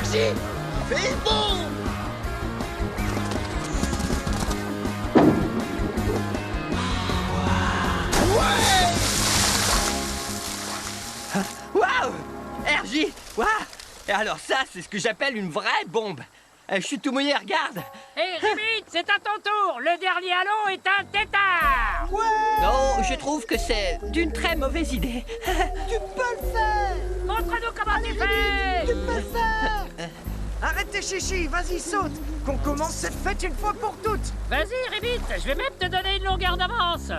Archie, fais bon. Waouh! RJ! Waouh! Et alors ça, c'est ce que j'appelle une vraie bombe. Je suis tout mouillé, regarde! Hé, Ribit, c'est à ton tour. Le dernier halo est un tétard. Non, je trouve que c'est d'une très mauvaise idée. Tu peux le faire. Montre-nous comment tu fais. Tu peux le faire. Arrête tes chichis, vas-y, saute. Qu'on commence cette fête une fois pour toutes. Vas-y, Ribit, je vais même te donner une longueur d'avance.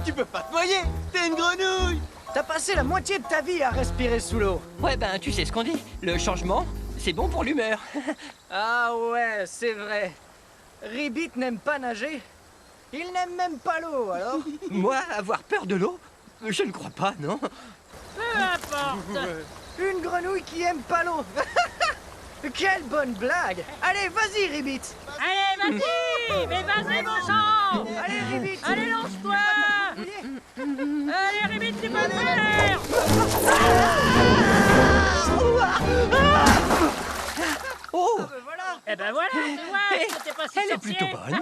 Tu peux pas te noyer, t'es une grenouille. T'as passé la moitié de ta vie à respirer sous l'eau. Ouais, ben, tu sais ce qu'on dit. Le changement, c'est bon pour l'humeur. Ah ouais, c'est vrai. Ribbit n'aime pas nager. Il n'aime même pas l'eau, alors. Moi, avoir peur de l'eau? Je ne crois pas, non? Peu importe. Une grenouille qui aime pas l'eau. Quelle bonne blague. Allez, vas-y, Ribbit. Allez, vas-y. Mais vas-y, mon sang. Allez, Ribbit. Allez, lance-toi. Allez, Ribit, tu peux le faire. Oh! Voilà. Eh ben voilà, tu vois, Eh, c'était pas si elle est sorcier. plutôt bonne.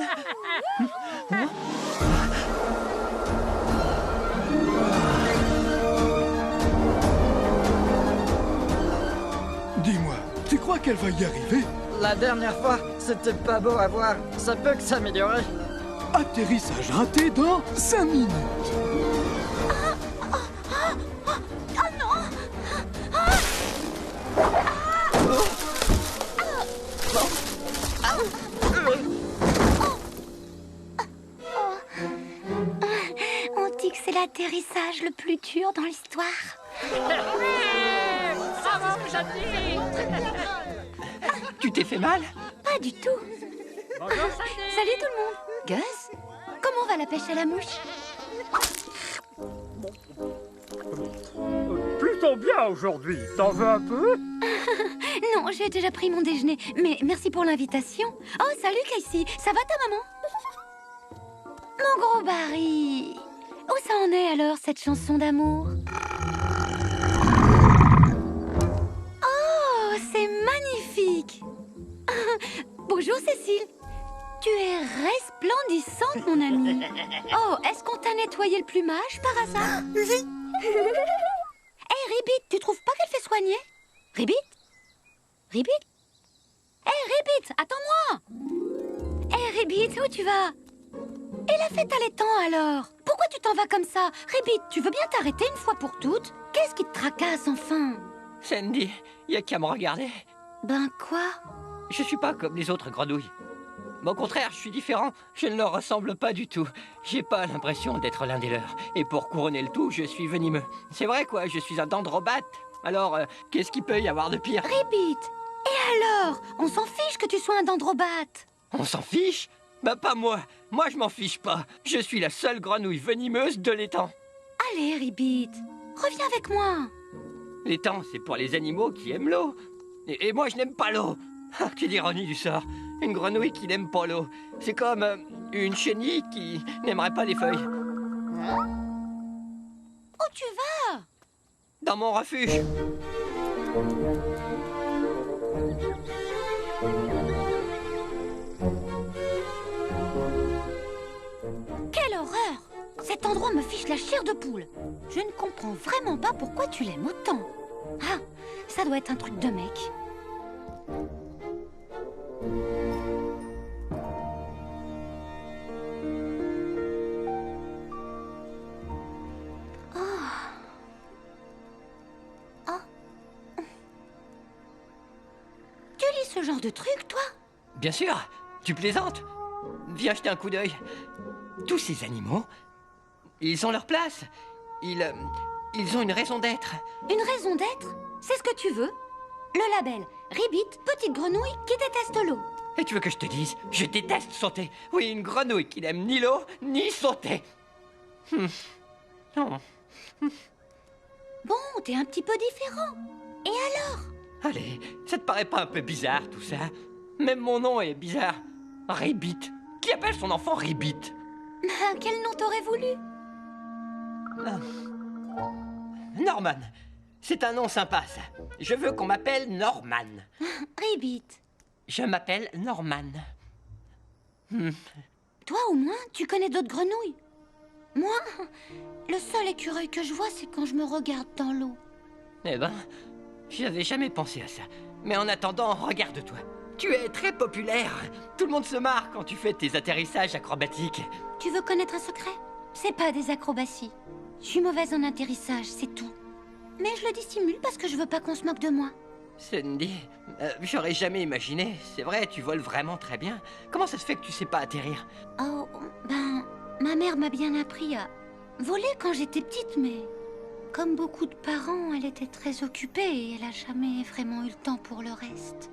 Dis-moi, tu crois qu'elle va y arriver? La dernière fois, c'était pas beau à voir. Ça peut que s'améliorer. Atterrissage raté dans 5 minutes. On dit que c'est l'atterrissage le plus dur dans l'histoire. Bravo, gentil. Tu t'es fait mal? Pas du tout. Bonjour, Sandy. Salut tout le monde. Gus, comment va la pêche à la mouche? Plutôt bien aujourd'hui. T'en veux un peu? Non, j'ai déjà pris mon déjeuner, mais merci pour l'invitation. Oh, salut Casey, ça va ta maman? Mon gros Barry, où ça en est alors cette chanson d'amour? Oh, c'est magnifique. Bonjour Cécile. Tu es resplendissante, mon amie. Oh, est-ce qu'on t'a nettoyé le plumage par hasard? Hé, Ribbit, tu trouves pas qu'elle fait soigner? Ribbit? Ribbit? Hé, Ribbit, attends-moi! Hé, Ribbit, où tu vas? Et la fête allaitant alors? Pourquoi tu t'en vas comme ça? Ribbit, tu veux bien t'arrêter une fois pour toutes? Qu'est-ce qui te tracasse enfin? Sandy, y a qu'à me regarder. Ben quoi? Je suis pas comme les autres grenouilles. Mais au contraire, je suis différent. Je ne leur ressemble pas du tout. J'ai pas l'impression d'être l'un des leurs. Et pour couronner le tout, je suis venimeux. C'est vrai quoi, je suis un dendrobate. Alors, qu'est-ce qu'il peut y avoir de pire? Ribbit! Et alors? On s'en fiche que tu sois un dendrobate. On s'en fiche? Bah pas moi. Moi je m'en fiche pas. Je suis la seule grenouille venimeuse de l'étang. Allez, Ribbit, reviens avec moi. L'étang, c'est pour les animaux qui aiment l'eau. Et moi je n'aime pas l'eau. Ah, quelle ironie du sort. Une grenouille qui n'aime pas l'eau. C'est comme une chenille qui n'aimerait pas les feuilles. Où tu vas? Dans mon refuge. Quelle horreur! Cet endroit me fiche la chair de poule. Je ne comprends vraiment pas pourquoi tu l'aimes autant. Ah, ça doit être un truc de mec. Tu lis ce genre de truc, toi? Bien sûr. Tu plaisantes? Viens jeter un coup d'œil. Tous ces animaux, ils ont leur place. Ils ont une raison d'être. Une raison d'être? C'est ce que tu veux? Le label Ribbit, petite grenouille qui déteste l'eau. Et tu veux que je te dise? Je déteste sauter. Oui, une grenouille qui n'aime ni l'eau, ni sauter. Non. Bon, t'es un petit peu différent. Et alors? Allez, ça te paraît pas un peu bizarre tout ça? Même mon nom est bizarre. Ribbit. Qui appelle son enfant Ribbit? Quel nom t'aurais voulu? Norman. C'est un nom sympa, ça. Je veux qu'on m'appelle Norman. Ribbit, Je m'appelle Norman. toi au moins, tu connais d'autres grenouilles. Moi, le seul écureuil que je vois, c'est quand je me regarde dans l'eau. Eh ben, j'y avais jamais pensé à ça. Mais en attendant, regarde-toi. Tu es très populaire. Tout le monde se marre quand tu fais tes atterrissages acrobatiques. Tu veux connaître un secret? C'est pas des acrobaties. Je suis mauvaise en atterrissage, c'est tout. Mais je le dissimule parce que je veux pas qu'on se moque de moi. Sandy, j'aurais jamais imaginé. C'est vrai, tu voles vraiment très bien. Comment ça se fait que tu sais pas atterrir? Oh, ben, ma mère m'a bien appris à voler quand j'étais petite, mais comme beaucoup de parents, elle était très occupée et elle a jamais vraiment eu le temps pour le reste.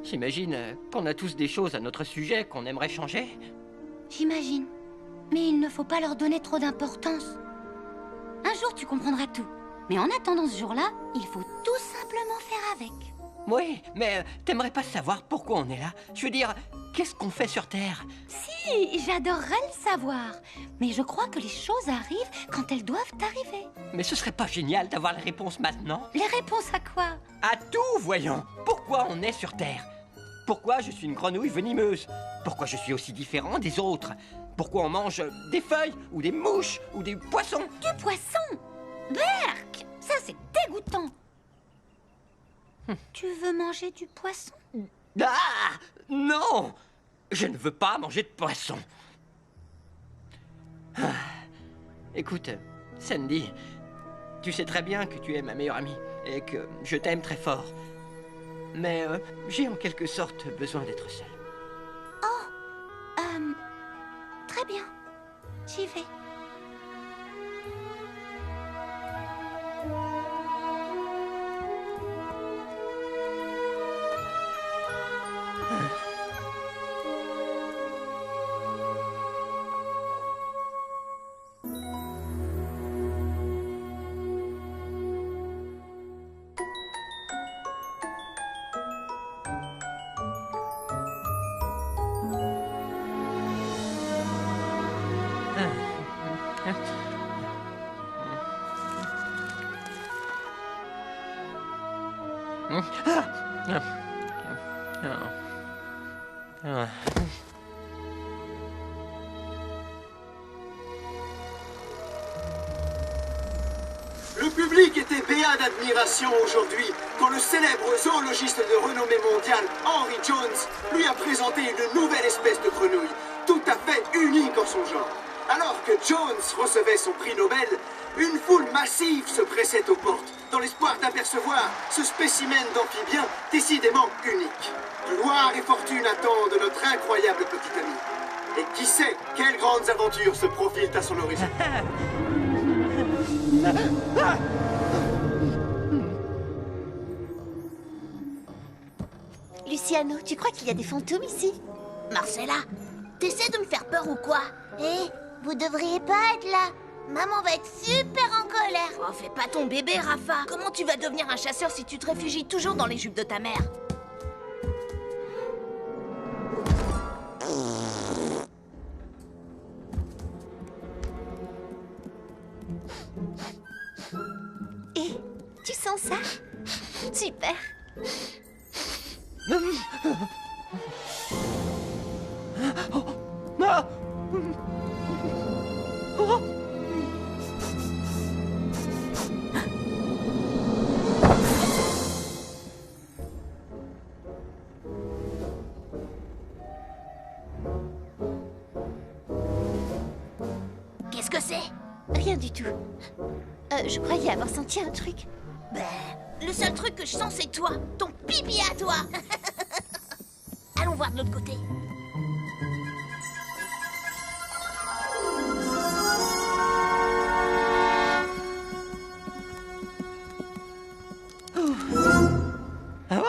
J'imagine qu'on a tous des choses à notre sujet qu'on aimerait changer. J'imagine. Mais il ne faut pas leur donner trop d'importance. Un jour, tu comprendras tout. Mais en attendant ce jour-là, il faut tout simplement faire avec. Oui, mais t'aimerais pas savoir pourquoi on est là? Je veux dire, qu'est-ce qu'on fait sur Terre? Si, j'adorerais le savoir. Mais je crois que les choses arrivent quand elles doivent arriver. Mais ce serait pas génial d'avoir les réponses maintenant? Les réponses à quoi? À tout, voyons. Pourquoi on est sur Terre? Pourquoi je suis une grenouille venimeuse? Pourquoi je suis aussi différent des autres? Pourquoi on mange des feuilles, ou des mouches, ou des poissons? Du poisson? Berk! Ça, c'est dégoûtant. Tu veux manger du poisson? Ah! Non! Je ne veux pas manger de poisson. Ah. Écoute, Sandy, tu sais très bien que tu es ma meilleure amie et que je t'aime très fort. Mais j'ai en quelque sorte besoin d'être seul. Très bien. J'y vais. Le public était béat d'admiration aujourd'hui quand le célèbre zoologiste de renommée mondiale, Henry Jones, lui a présenté une nouvelle espèce de grenouille, tout à fait unique en son genre. Alors que Jones recevait son prix Nobel, une foule massive se pressait aux portes, dans l'espoir d'apercevoir ce spécimen d'amphibien décidément unique. Gloire et fortune attendent notre incroyable petit ami. Et qui sait quelles grandes aventures se profilent à son horizon. Luciano, tu crois qu'il y a des fantômes ici? Marcella, t'essaies de me faire peur ou quoi? Hé, vous devriez pas être là. Maman va être super en colère. Oh, fais pas ton bébé, Rafa. Comment tu vas devenir un chasseur si tu te réfugies toujours dans les jupes de ta mère? Hé, tu sens ça? Super. Ah! Oh! Qu'est-ce que c'est? Rien du tout. Je croyais avoir senti un truc. Ben, le seul truc que je sens, c'est toi. Ton pipi à toi. Allons voir de l'autre côté. Ah ouais?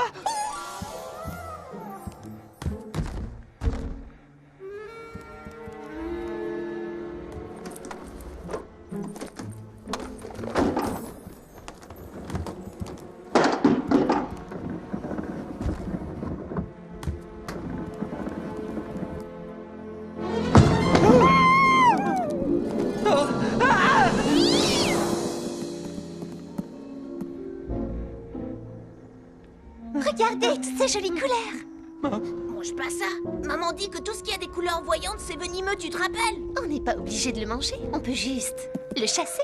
Regardez toutes ces jolies couleurs. Mange pas ça. Maman dit que tout ce qui a des couleurs voyantes, c'est venimeux, tu te rappelles? On n'est pas obligé de le manger, on peut juste le chasser.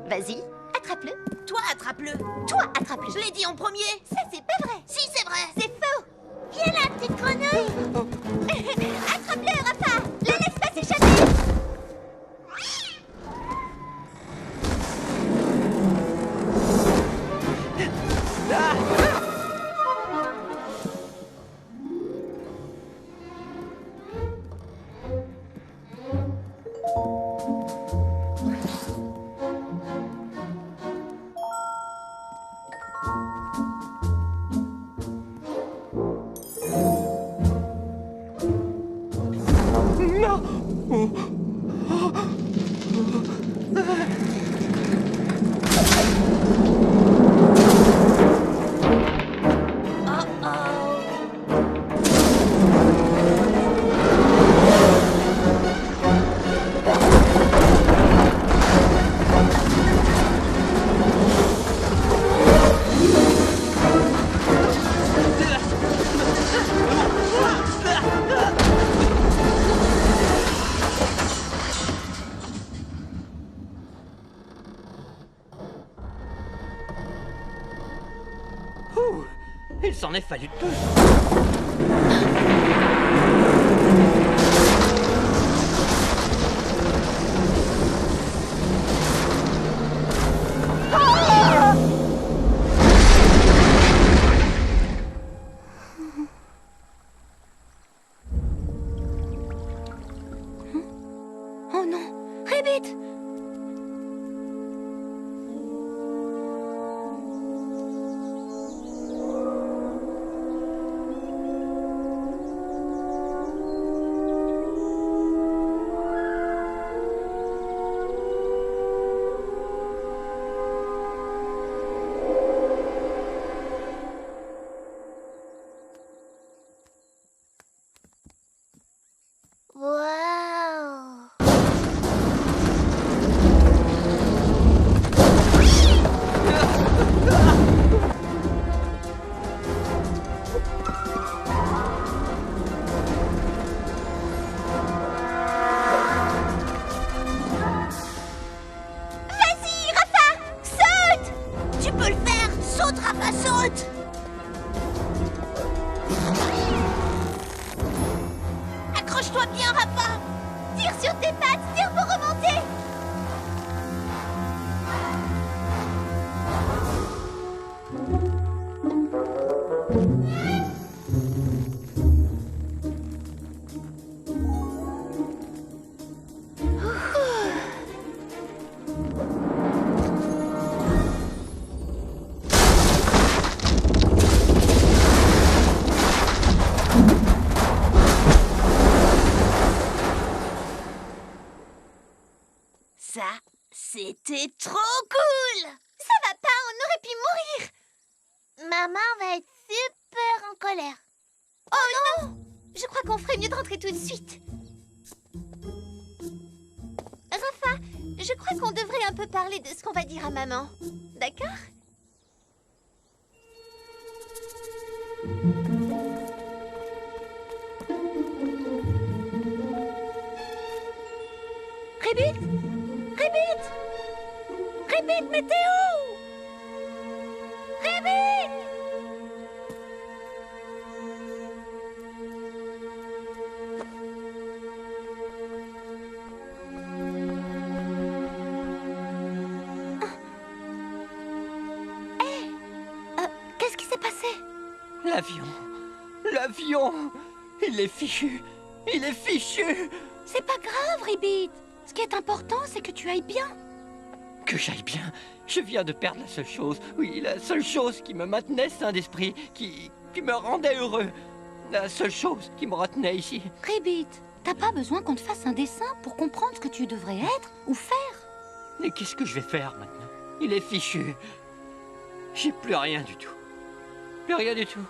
Vas-y, attrape-le. Toi, attrape-le. Toi, attrape-le. Je l'ai dit en premier. Ça, c'est pas vrai. Si, c'est vrai. C'est faux. Viens là, petite grenouille. Attrape-le, Rafa. La laisse pas s'échapper. Il s'en est fallu peu. Oh non, Ribbit! Waouh! Vas-y, Rafa! Saute! Tu peux le faire! Saute, Rafa, saute! Accroche-toi bien, Rafa! Tire sur tes pattes, tire pour remonter! Ça, c'était trop cool! Ça va pas, on aurait pu mourir! Maman va être super en colère. Oh non! Je crois qu'on ferait mieux de rentrer tout de suite. Rafa, je crois qu'on devrait un peu parler de ce qu'on va dire à maman. D'accord? Ribbit! Ribbit! Ribbit, mais t'es où? Ribbit! Qu'est-ce qui s'est passé? L'avion. L'avion. Il est fichu. Il est fichu. C'est pas grave, Ribbit. Ce qui est important, c'est que tu ailles bien. Que j'aille bien. Je viens de perdre la seule chose. Oui, la seule chose qui me maintenait sain d'esprit. Qui me rendait heureux. La seule chose qui me retenait ici. Ribbit, t'as pas besoin qu'on te fasse un dessin pour comprendre ce que tu devrais être ou faire. Mais qu'est-ce que je vais faire maintenant? Il est fichu. J'ai plus rien du tout. Plus rien du tout.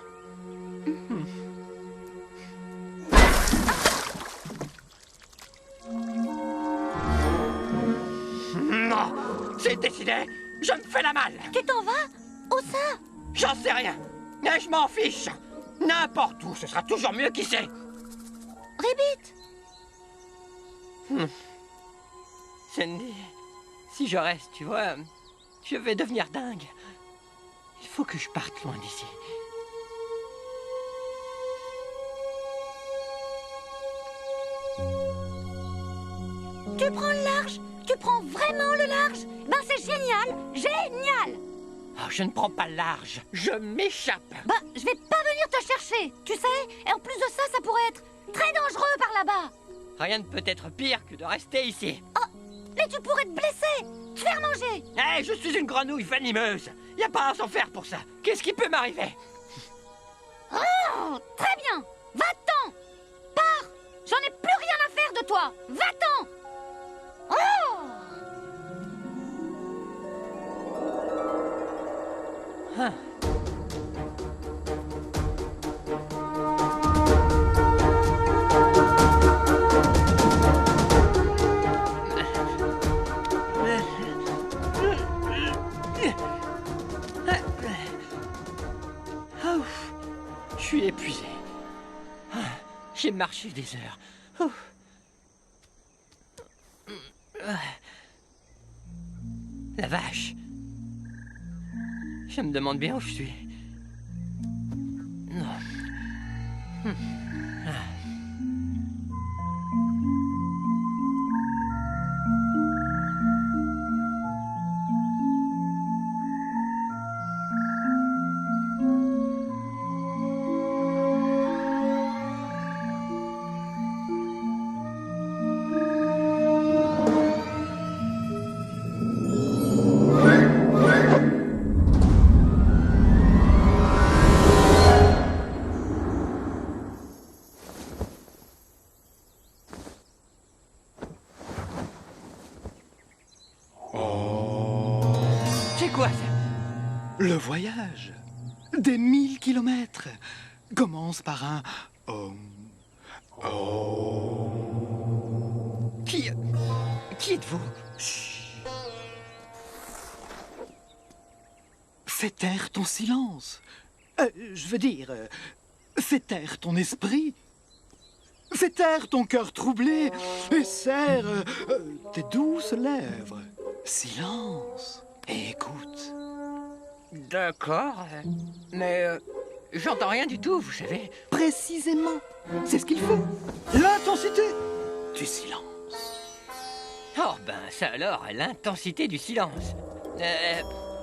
Non, c'est décidé. Je me fais la malle. Tu t'en vas? Où ça? J'en sais rien. Mais je m'en fiche. N'importe où, ce sera toujours mieux, qui sait. Ribbit! Sandy, si je reste, tu vois, je vais devenir dingue. Il faut que je parte loin d'ici. Tu prends le large? Tu prends vraiment le large? Ben c'est génial! Génial! Oh, je ne prends pas large, je m'échappe. Ben, je vais pas venir te chercher, tu sais? Et en plus de ça, ça pourrait être très dangereux par là-bas. Rien ne peut être pire que de rester ici. Oh, mais tu pourrais te blesser, te faire manger. Hé, je suis une grenouille venimeuse. Y a pas à s'en faire pour ça. Qu'est-ce qui peut m'arriver? Oh, très bien. Va-t'en. Pars. J'en ai plus rien à faire de toi. Va-t'en. Oh! Hein. Je suis épuisé. J'ai marché des heures. La vache. Je me demande bien où je suis. Non. C'est quoi ça? Le voyage des 1000 kilomètres commence par un Qui êtes-vous? Fais taire ton silence. Je veux dire, fais taire ton esprit. Fais taire ton cœur troublé et serre tes douces lèvres. Silence et écoute. D'accord, mais j'entends rien du tout, vous savez. Précisément, c'est ce qu'il faut. L'intensité du silence. Oh ben ça alors, l'intensité du silence.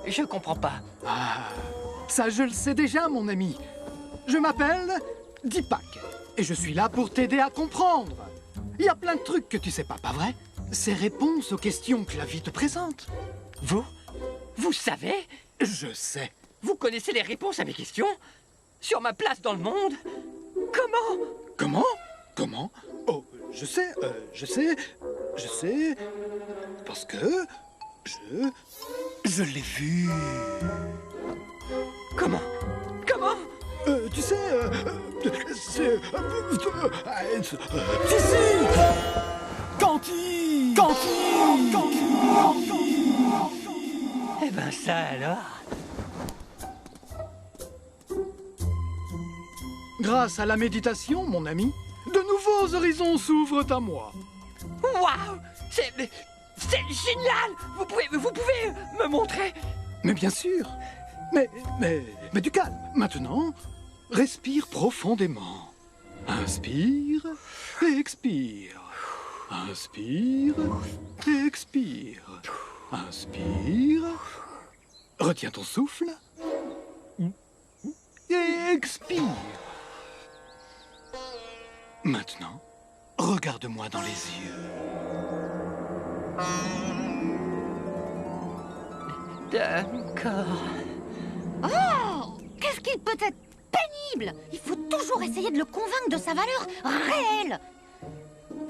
Je comprends pas. Ah, ça je le sais déjà, mon ami. Je m'appelle Deepak et je suis là pour t'aider à comprendre. Il y a plein de trucs que tu sais pas vrai? Ces réponses aux questions que la vie te présente. Vous savez? Je sais. Vous connaissez les réponses à mes questions? Sur ma place dans le monde? Comment? Comment? Oh, je sais, parce que je l'ai vu. Comment? Tu sais, c'est ici. Canty. Eh ben ça alors. Grâce à la méditation, mon ami, de nouveaux horizons s'ouvrent à moi. Waouh! C'est génial! Vous pouvez me montrer? Mais bien sûr. Mais du calme. Maintenant, respire profondément. Inspire et expire. Inspire et expire. Inspire. Retiens ton souffle. Et expire. Maintenant, regarde-moi dans les yeux. D'accord. Oh! Qu'est-ce qui peut être pénible? Il faut toujours essayer de le convaincre de sa valeur réelle.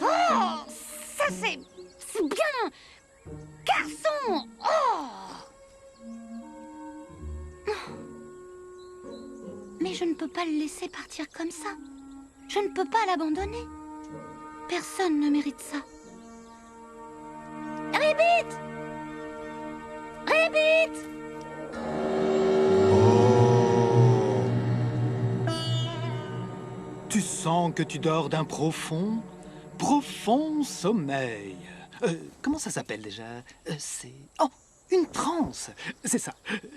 Oh! Ça c'est bien! Garçon! Oh! Mais je ne peux pas le laisser partir comme ça. Je ne peux pas l'abandonner. Personne ne mérite ça. Ribbit! Ribbit! Tu sens que tu dors d'un profond sommeil. Comment ça s'appelle déjà? C'est... Oh, une transe. C'est ça,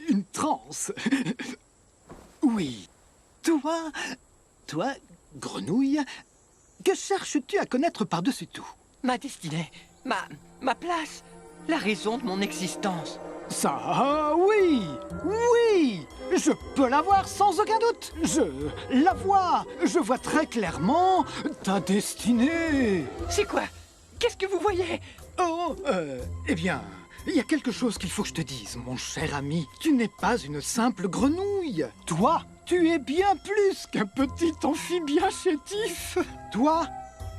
une transe. Oui. Toi, grenouille, que cherches-tu à connaître par-dessus tout? Ma destinée, ma place, la raison de mon existence. Ça, oui, je peux la voir sans aucun doute. Je vois très clairement ta destinée. C'est quoi? Qu'est-ce que vous voyez? Oh, eh bien, il y a quelque chose qu'il faut que je te dise, mon cher ami. Tu n'es pas une simple grenouille. Toi, tu es bien plus qu'un petit amphibien chétif. Toi,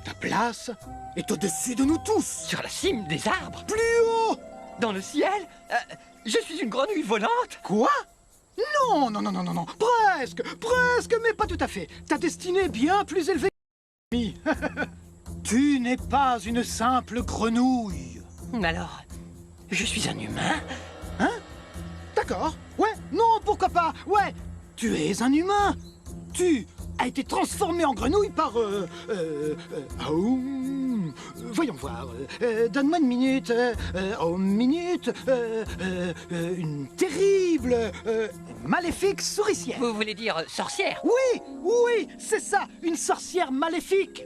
ta place est au-dessus de nous tous. Sur la cime des arbres? Plus haut. Dans le ciel? Je suis une grenouille volante? Quoi? Non. Presque, mais pas tout à fait. Ta destinée est bien plus élevée. Tu n'es pas une simple grenouille. Alors, je suis un humain? Hein? D'accord. Ouais, non, pourquoi pas? Ouais, tu es un humain. Tu as été transformé en grenouille par... voyons voir. Donne-moi une minute. Une terrible, maléfique souricière. Vous voulez dire sorcière? Oui, c'est ça, une sorcière maléfique.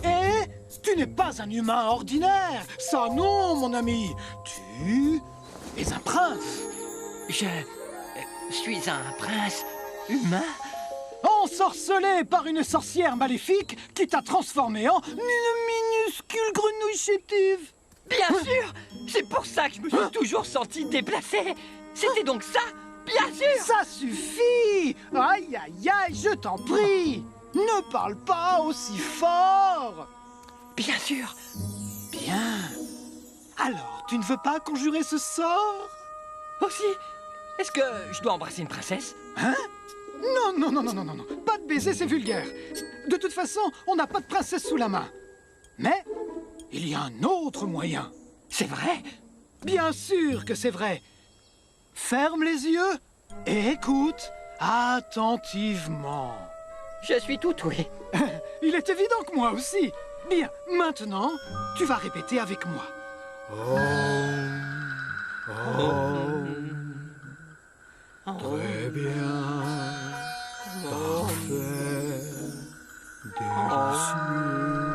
Et tu n'es pas un humain ordinaire. Ça, non, mon ami. Tu es un prince. Je suis un prince humain? Ensorcelé par une sorcière maléfique qui t'a transformé en une minuscule grenouille chétive. Bien sûr! C'est pour ça que je me suis toujours senti déplacé. C'était donc ça? Bien sûr! Ça suffit! Aïe, je t'en prie! Ne parle pas aussi fort! Bien sûr! Bien. Alors, tu ne veux pas conjurer ce sort? Aussi, est-ce que je dois embrasser une princesse? Hein? Non. Pas de baiser, c'est vulgaire. De toute façon, on n'a pas de princesse sous la main. Mais il y a un autre moyen. C'est vrai? Bien sûr que c'est vrai. Ferme les yeux et écoute attentivement. Je suis tout oui. Il est évident que moi aussi. Bien, maintenant, tu vas répéter avec moi. Très bien. Parfait. Délicieux.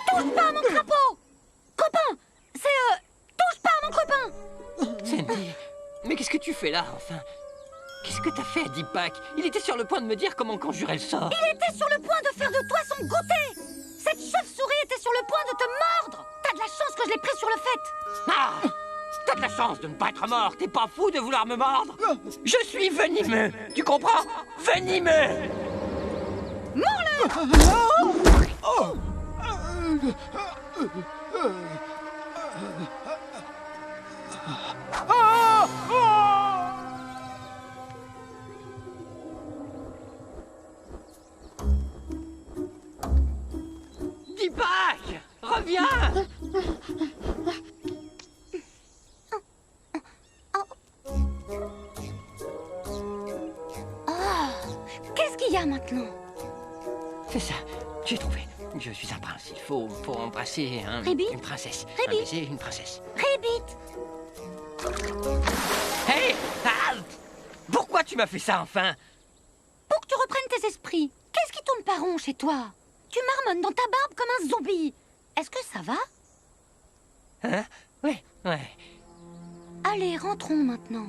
Touche pas à mon crapaud! Copain! Touche pas à mon copain! Sandy, mais qu'est-ce que tu fais là, enfin? Qu'est-ce que t'as fait à Deepak? Il était sur le point de me dire comment conjurer le sort. Il était sur le point de faire de toi son goûter! Cette chauve-souris était sur le point de te mordre! T'as de la chance que je l'ai pris sur le fait! Ah! T'as de la chance de ne pas être mort. T'es pas fou de vouloir me mordre? Je suis venimeux. Tu comprends? Venimeux! Mords-le! Deepak! Reviens! Qu'est-ce qu'il y a maintenant? C'est ça, j'ai trouvé. Je suis un prince. Il faut embrasser Ribbit? une princesse. Ribbit? Un baiser, une princesse. Ribbit! Hé! Halt! Pourquoi tu m'as fait ça enfin? Pour que tu reprennes tes esprits. Qu'est-ce qui tourne pas rond chez toi? Tu marmonnes dans ta barbe comme un zombie. Est-ce que ça va? Hein? Ouais. Allez, rentrons maintenant.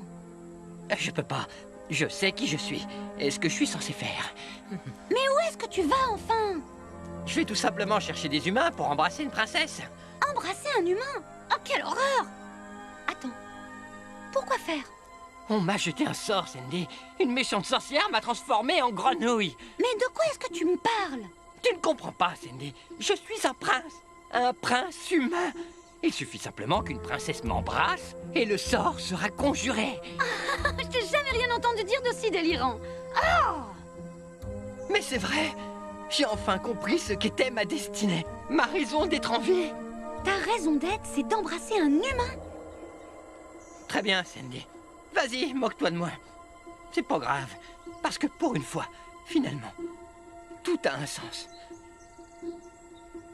Je peux pas. Je sais qui je suis et ce que je suis censé faire. Mais où est-ce que tu vas enfin? Je vais tout simplement chercher des humains pour embrasser une princesse. Embrasser un humain? Oh, quelle horreur! Attends, pourquoi faire? On m'a jeté un sort, Sandy. Une méchante sorcière m'a transformé en grenouille. Mais de quoi est-ce que tu me parles? Tu ne comprends pas, Sandy. Je suis un prince humain. Il suffit simplement qu'une princesse m'embrasse et le sort sera conjuré. Je t'ai jamais rien entendu dire d'aussi délirant. Mais c'est vrai! J'ai enfin compris ce qu'était ma destinée, ma raison d'être en vie. Ta raison d'être, c'est d'embrasser un humain. Très bien, Sandy. Vas-y, moque-toi de moi. C'est pas grave, parce que pour une fois, finalement, tout a un sens.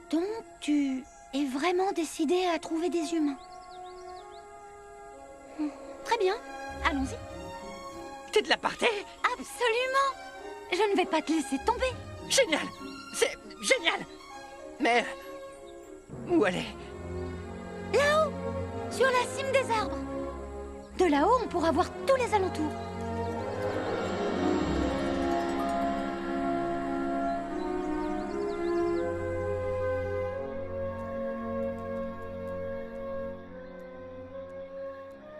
Donc, tu es vraiment décidé à trouver des humains. Très bien, allons-y. T'es de la partie? Absolument. Je ne vais pas te laisser tomber. Génial! C'est génial! Mais où aller? Là-haut, sur la cime des arbres. De là-haut, on pourra voir tous les alentours.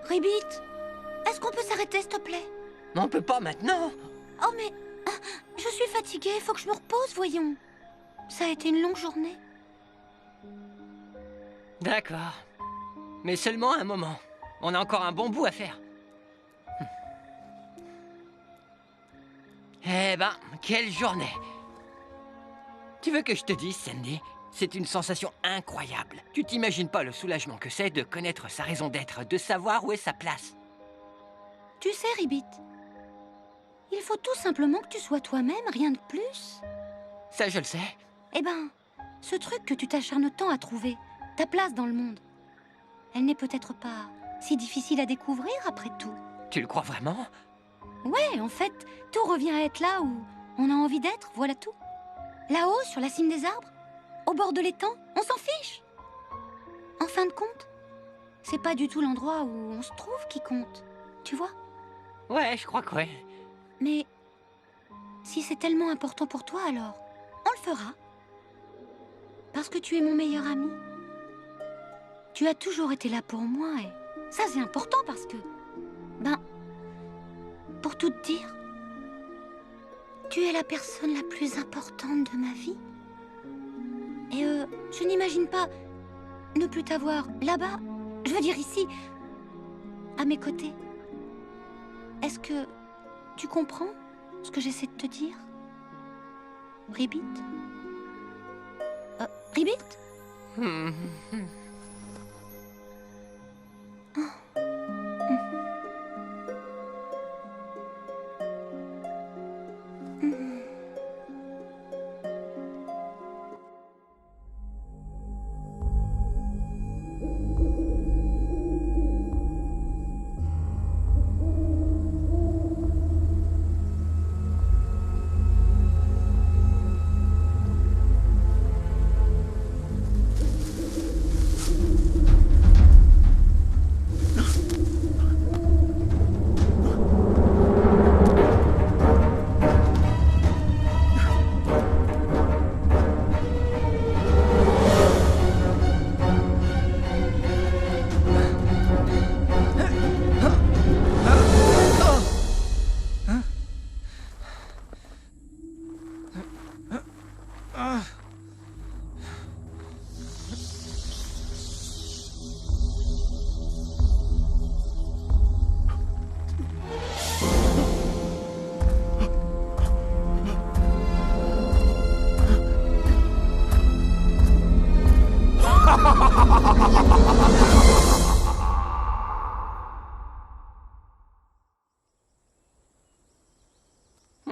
Ribbit, est-ce qu'on peut s'arrêter, s'il te plaît? On peut pas maintenant. Oh, mais je suis fatiguée, faut que je me repose, voyons. Ça a été une longue journée. D'accord. Mais seulement un moment. On a encore un bon bout à faire. Eh ben, quelle journée! Tu veux que je te dise, Sandy? C'est une sensation incroyable. Tu t'imagines pas le soulagement que c'est de connaître sa raison d'être, de savoir où est sa place. Tu sais, Ribbit, il faut tout simplement que tu sois toi-même, rien de plus. Ça, je le sais. Eh ben, ce truc que tu t'acharnes tant à trouver, ta place dans le monde, elle n'est peut-être pas si difficile à découvrir après tout. Tu le crois vraiment? Ouais, en fait, tout revient à être là où on a envie d'être, voilà tout. Là-haut, sur la cime des arbres, au bord de l'étang, on s'en fiche. En fin de compte, c'est pas du tout l'endroit où on se trouve qui compte, tu vois? Ouais, je crois que ouais. Mais si c'est tellement important pour toi, alors on le fera. Parce que tu es mon meilleur ami. Tu as toujours été là pour moi et ça c'est important parce que... pour tout te dire, tu es la personne la plus importante de ma vie. Et je n'imagine pas ne plus t'avoir là-bas, je veux dire ici, à mes côtés. Est-ce que tu comprends ce que j'essaie de te dire, Ribbit? Ribbit?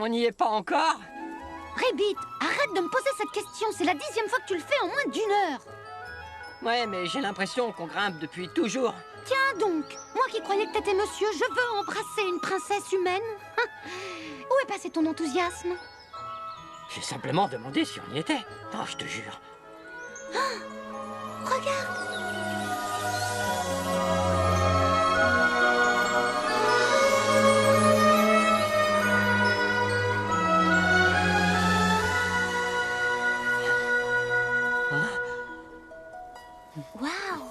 On n'y est pas encore? Ribbit, arrête de me poser cette question. C'est la 10e fois que tu le fais en moins d'1 heure. Ouais, mais j'ai l'impression qu'on grimpe depuis toujours. Tiens donc, moi qui croyais que t'étais monsieur, je veux embrasser une princesse humaine. Où est passé ton enthousiasme? J'ai simplement demandé si on y était. Non, je te jure. Regarde. Waouh!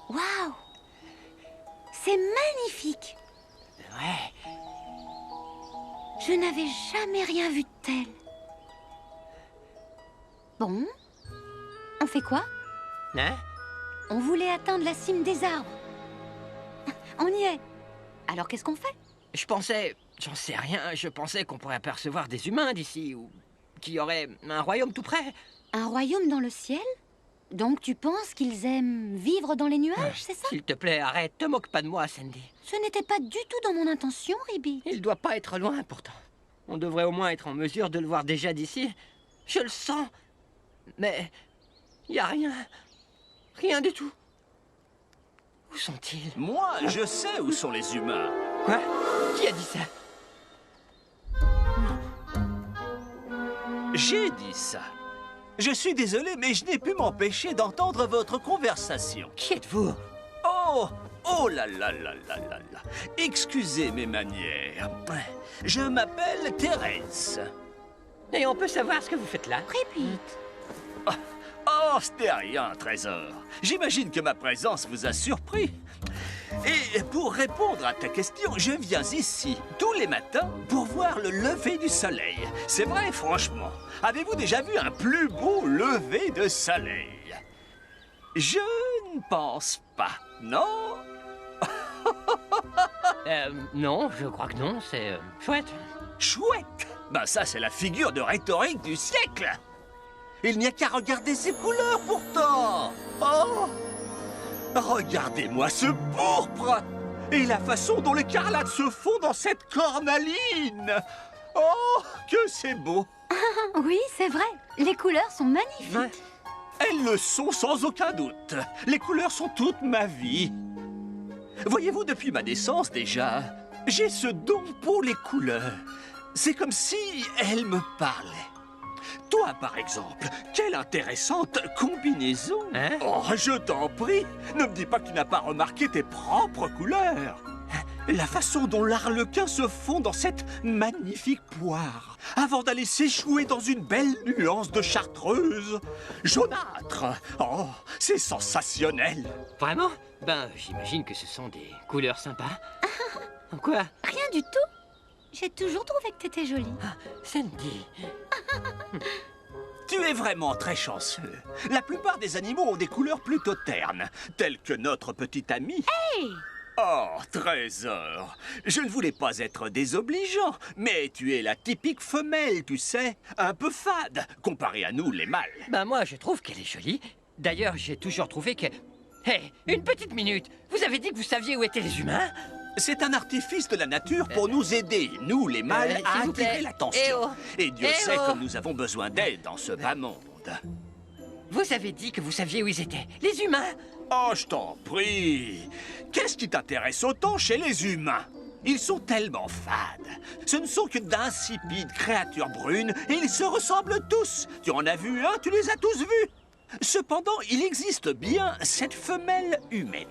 Waouh! C'est magnifique! Ouais. Je n'avais jamais rien vu de tel. Bon, on fait quoi? Hein? On voulait atteindre la cime des arbres. On y est. Alors qu'est-ce qu'on fait? Je pensais... J'en sais rien, je pensais qu'on pourrait apercevoir des humains d'ici, ou qu'il y aurait un royaume tout près. Un royaume dans le ciel? Donc tu penses qu'ils aiment vivre dans les nuages, c'est ça? S'il te plaît, arrête, te moque pas de moi, Sandy. Ce n'était pas du tout dans mon intention, Ribbit. Il doit pas être loin, pourtant. On devrait au moins être en mesure de le voir déjà d'ici. Je le sens. Mais... y a rien. Rien du tout. Où sont-ils? Moi, je sais où sont les humains. Quoi? Qui a dit ça? J'ai dit ça. Je suis désolé, mais je n'ai pu m'empêcher d'entendre votre conversation. Qui êtes-vous? Oh, oh là là là là là là. Excusez mes manières. Je m'appelle Thérèse. Et on peut savoir ce que vous faites là? Ribbit. Oh, c'était rien, Trésor. J'imagine que ma présence vous a surpris. Et pour répondre à ta question, je viens ici tous les matins pour voir le lever du soleil. C'est vrai, franchement. Avez-vous déjà vu un plus beau lever de soleil? Je ne pense pas, non? Non, je crois que non, c'est chouette. Chouette! Ben ça, c'est la figure de rhétorique du siècle! Il n'y a qu'à regarder ces couleurs, pourtant! Oh! Regardez-moi ce pourpre! Et la façon dont l'écarlate se fond dans cette cornaline! Oh, que c'est beau! Oui, c'est vrai. Les couleurs sont magnifiques. Ouais. Elles le sont sans aucun doute. Les couleurs sont toute ma vie. Voyez-vous, depuis ma naissance déjà, j'ai ce don pour les couleurs. C'est comme si elles me parlaient. Toi, par exemple, quelle intéressante combinaison. Hein? Oh, je t'en prie, ne me dis pas que tu n'as pas remarqué tes propres couleurs. La façon dont l'arlequin se fond dans cette magnifique poire, avant d'aller s'échouer dans une belle nuance de chartreuse. Jaunâtre. Oh, c'est sensationnel. Vraiment? Ben, j'imagine que ce sont des couleurs sympas. Quoi? Rien du tout. J'ai toujours trouvé que t'étais jolie. Sandy. Tu es vraiment très chanceux. La plupart des animaux ont des couleurs plutôt ternes, telles que notre petit ami. Hey! Oh, Trésor, je ne voulais pas être désobligeant, mais tu es la typique femelle, tu sais, un peu fade, comparée à nous, les mâles. Ben moi, je trouve qu'elle est jolie. D'ailleurs, j'ai toujours trouvé que... Hé, une petite minute. Vous avez dit que vous saviez où étaient les humains? C'est un artifice de la nature pour nous aider, nous, les mâles, à s'il vous plaît. attirer l'attention. Eh oh. Et Dieu Eh sait oh. comme nous avons besoin d'aide dans ce bas monde. Vous avez dit que vous saviez où ils étaient. Les humains? Oh, je t'en prie. Qu'est-ce qui t'intéresse autant chez les humains? Ils sont tellement fades. Ce ne sont que d'insipides créatures brunes et ils se ressemblent tous. Tu en as vu un, tu les as tous vus. Cependant, il existe bien cette femelle humaine.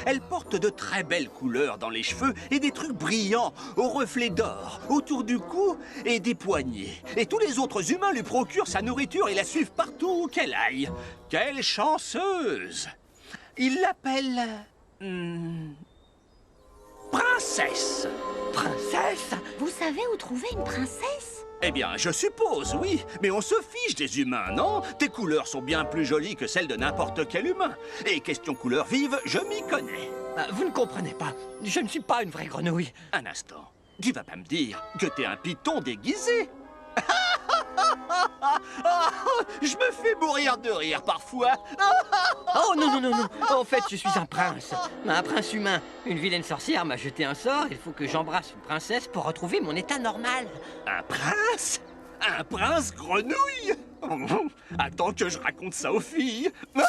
Elle porte de très belles couleurs dans les cheveux et des trucs brillants aux reflets d'or autour du cou et des poignets. Et tous les autres humains lui procurent sa nourriture et la suivent partout où qu'elle aille. Quelle chanceuse! Ils l'appellent... princesse. Princesse? Vous savez où trouver une princesse? Eh bien, je suppose, oui. Mais on se fiche des humains, non? Tes couleurs sont bien plus jolies que celles de n'importe quel humain. Et question couleurs vives, je m'y connais. Vous ne comprenez pas. Je ne suis pas une vraie grenouille. Un instant. Tu vas pas me dire que t'es un python déguisé? Je me fais mourir de rire parfois. Oh non, non, non, non. En fait, je suis un prince. Un prince humain. Une vilaine sorcière m'a jeté un sort. Il faut que j'embrasse une princesse pour retrouver mon état normal. Un prince? Un prince grenouille? Attends que je raconte ça aux filles. Non,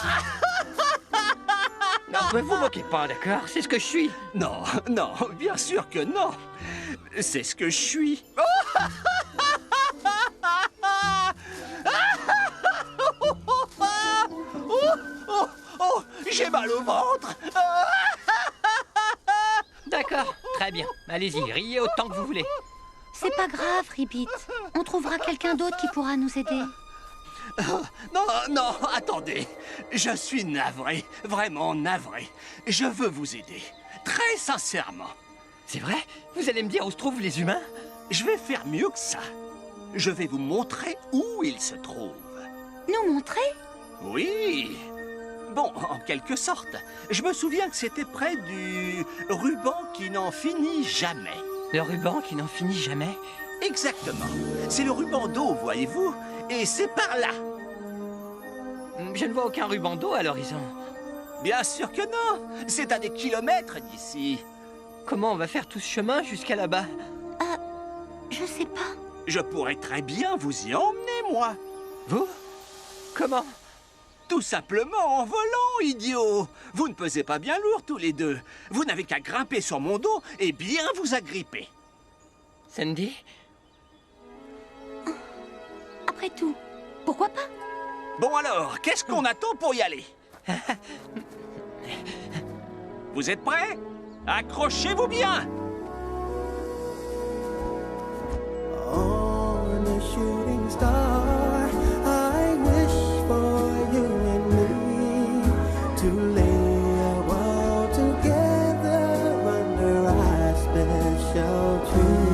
mais vous moquez pas, d'accord? C'est ce que je suis. Non, non, bien sûr que non. C'est ce que je suis. Oh, j'ai mal au ventre. D'accord, très bien. Allez-y, riez autant que vous voulez. C'est pas grave, Ribbit. On trouvera quelqu'un d'autre qui pourra nous aider. Non, non, attendez. Je suis navré, vraiment navré. Je veux vous aider, très sincèrement. C'est vrai? Vous allez me dire où se trouvent les humains? Je vais faire mieux que ça. Je vais vous montrer où ils se trouvent. Nous montrer? Oui. Bon, en quelque sorte. Je me souviens que c'était près du ruban qui n'en finit jamais. Le ruban qui n'en finit jamais? Exactement. C'est le ruban d'eau, voyez-vous, et c'est par là. Je ne vois aucun ruban d'eau à l'horizon. Bien sûr que non. C'est à des kilomètres d'ici. Comment on va faire tout ce chemin jusqu'à là-bas? Je sais pas. Je pourrais très bien vous y emmener, moi. Vous? Comment? Tout simplement en volant, idiot. Vous ne pesez pas bien lourd tous les deux. Vous n'avez qu'à grimper sur mon dos et bien vous agripper. Sandy? Après tout, pourquoi pas? Bon alors, qu'est-ce qu'on attend pour y aller? Vous êtes prêts? Accrochez-vous bien! On a shooting star, I wish for you and me to lay a while together under our special tree.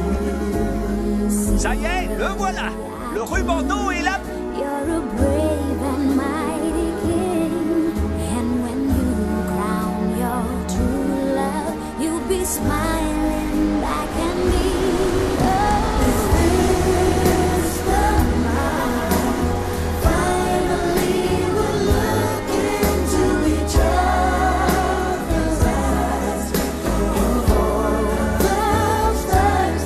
Ça y est, le voilà! Le ruban d'eau est là! You're a brave and mighty king, and when you crown your true love, you'll be smiling back at me. Oh, is this the night? Finally, we'll look into each other's eyes, and for the first time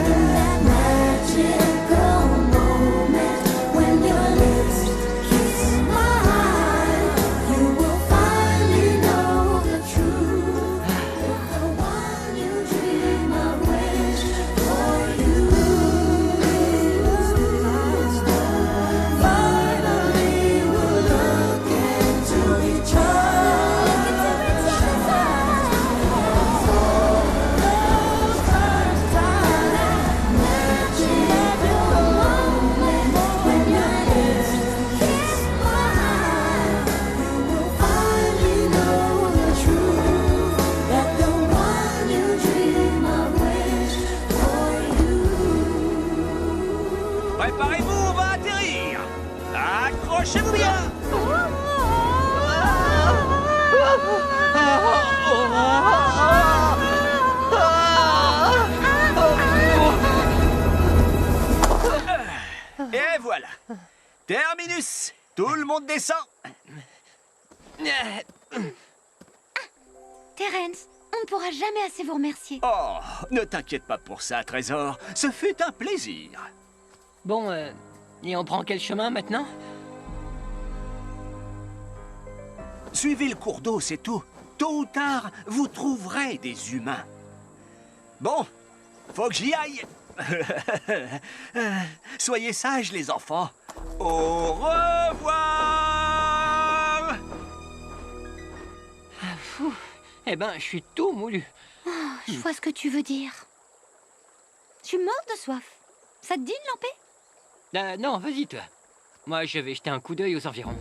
in that magical moment, when your lips kiss mine, you will finally know the truth. The one you dream of, wish for you. Finally, we'll look into each other's eyes. For the first time, that magical moment, when your lips kiss mine, you will finally know the truth. That the one you dream of, wish for you. Préparez-vous, on va atterrir! Accrochez-vous bien! Et voilà! Terminus! Tout le monde descend! Terence, on ne pourra jamais assez vous remercier. Oh, ne t'inquiète pas pour ça, Trésor. Ce fut un plaisir. Bon, et on prend quel chemin maintenant? Suivez le cours d'eau, c'est tout. Tôt ou tard, vous trouverez des humains. Bon, faut que j'y aille. Soyez sages, les enfants. Au revoir! Eh ben, je suis tout moulu. Je vois ce que tu veux dire. Je suis morte de soif. Ça te dit une lampée? Non, vas-y, toi. Moi, je vais jeter un coup d'œil aux environs.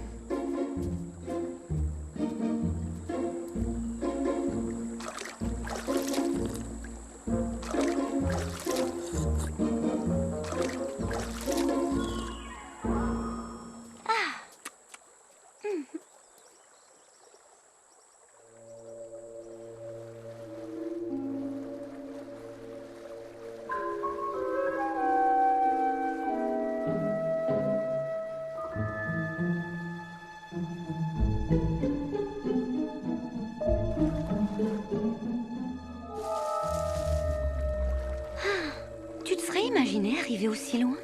Tu te serais imaginé arriver aussi loin?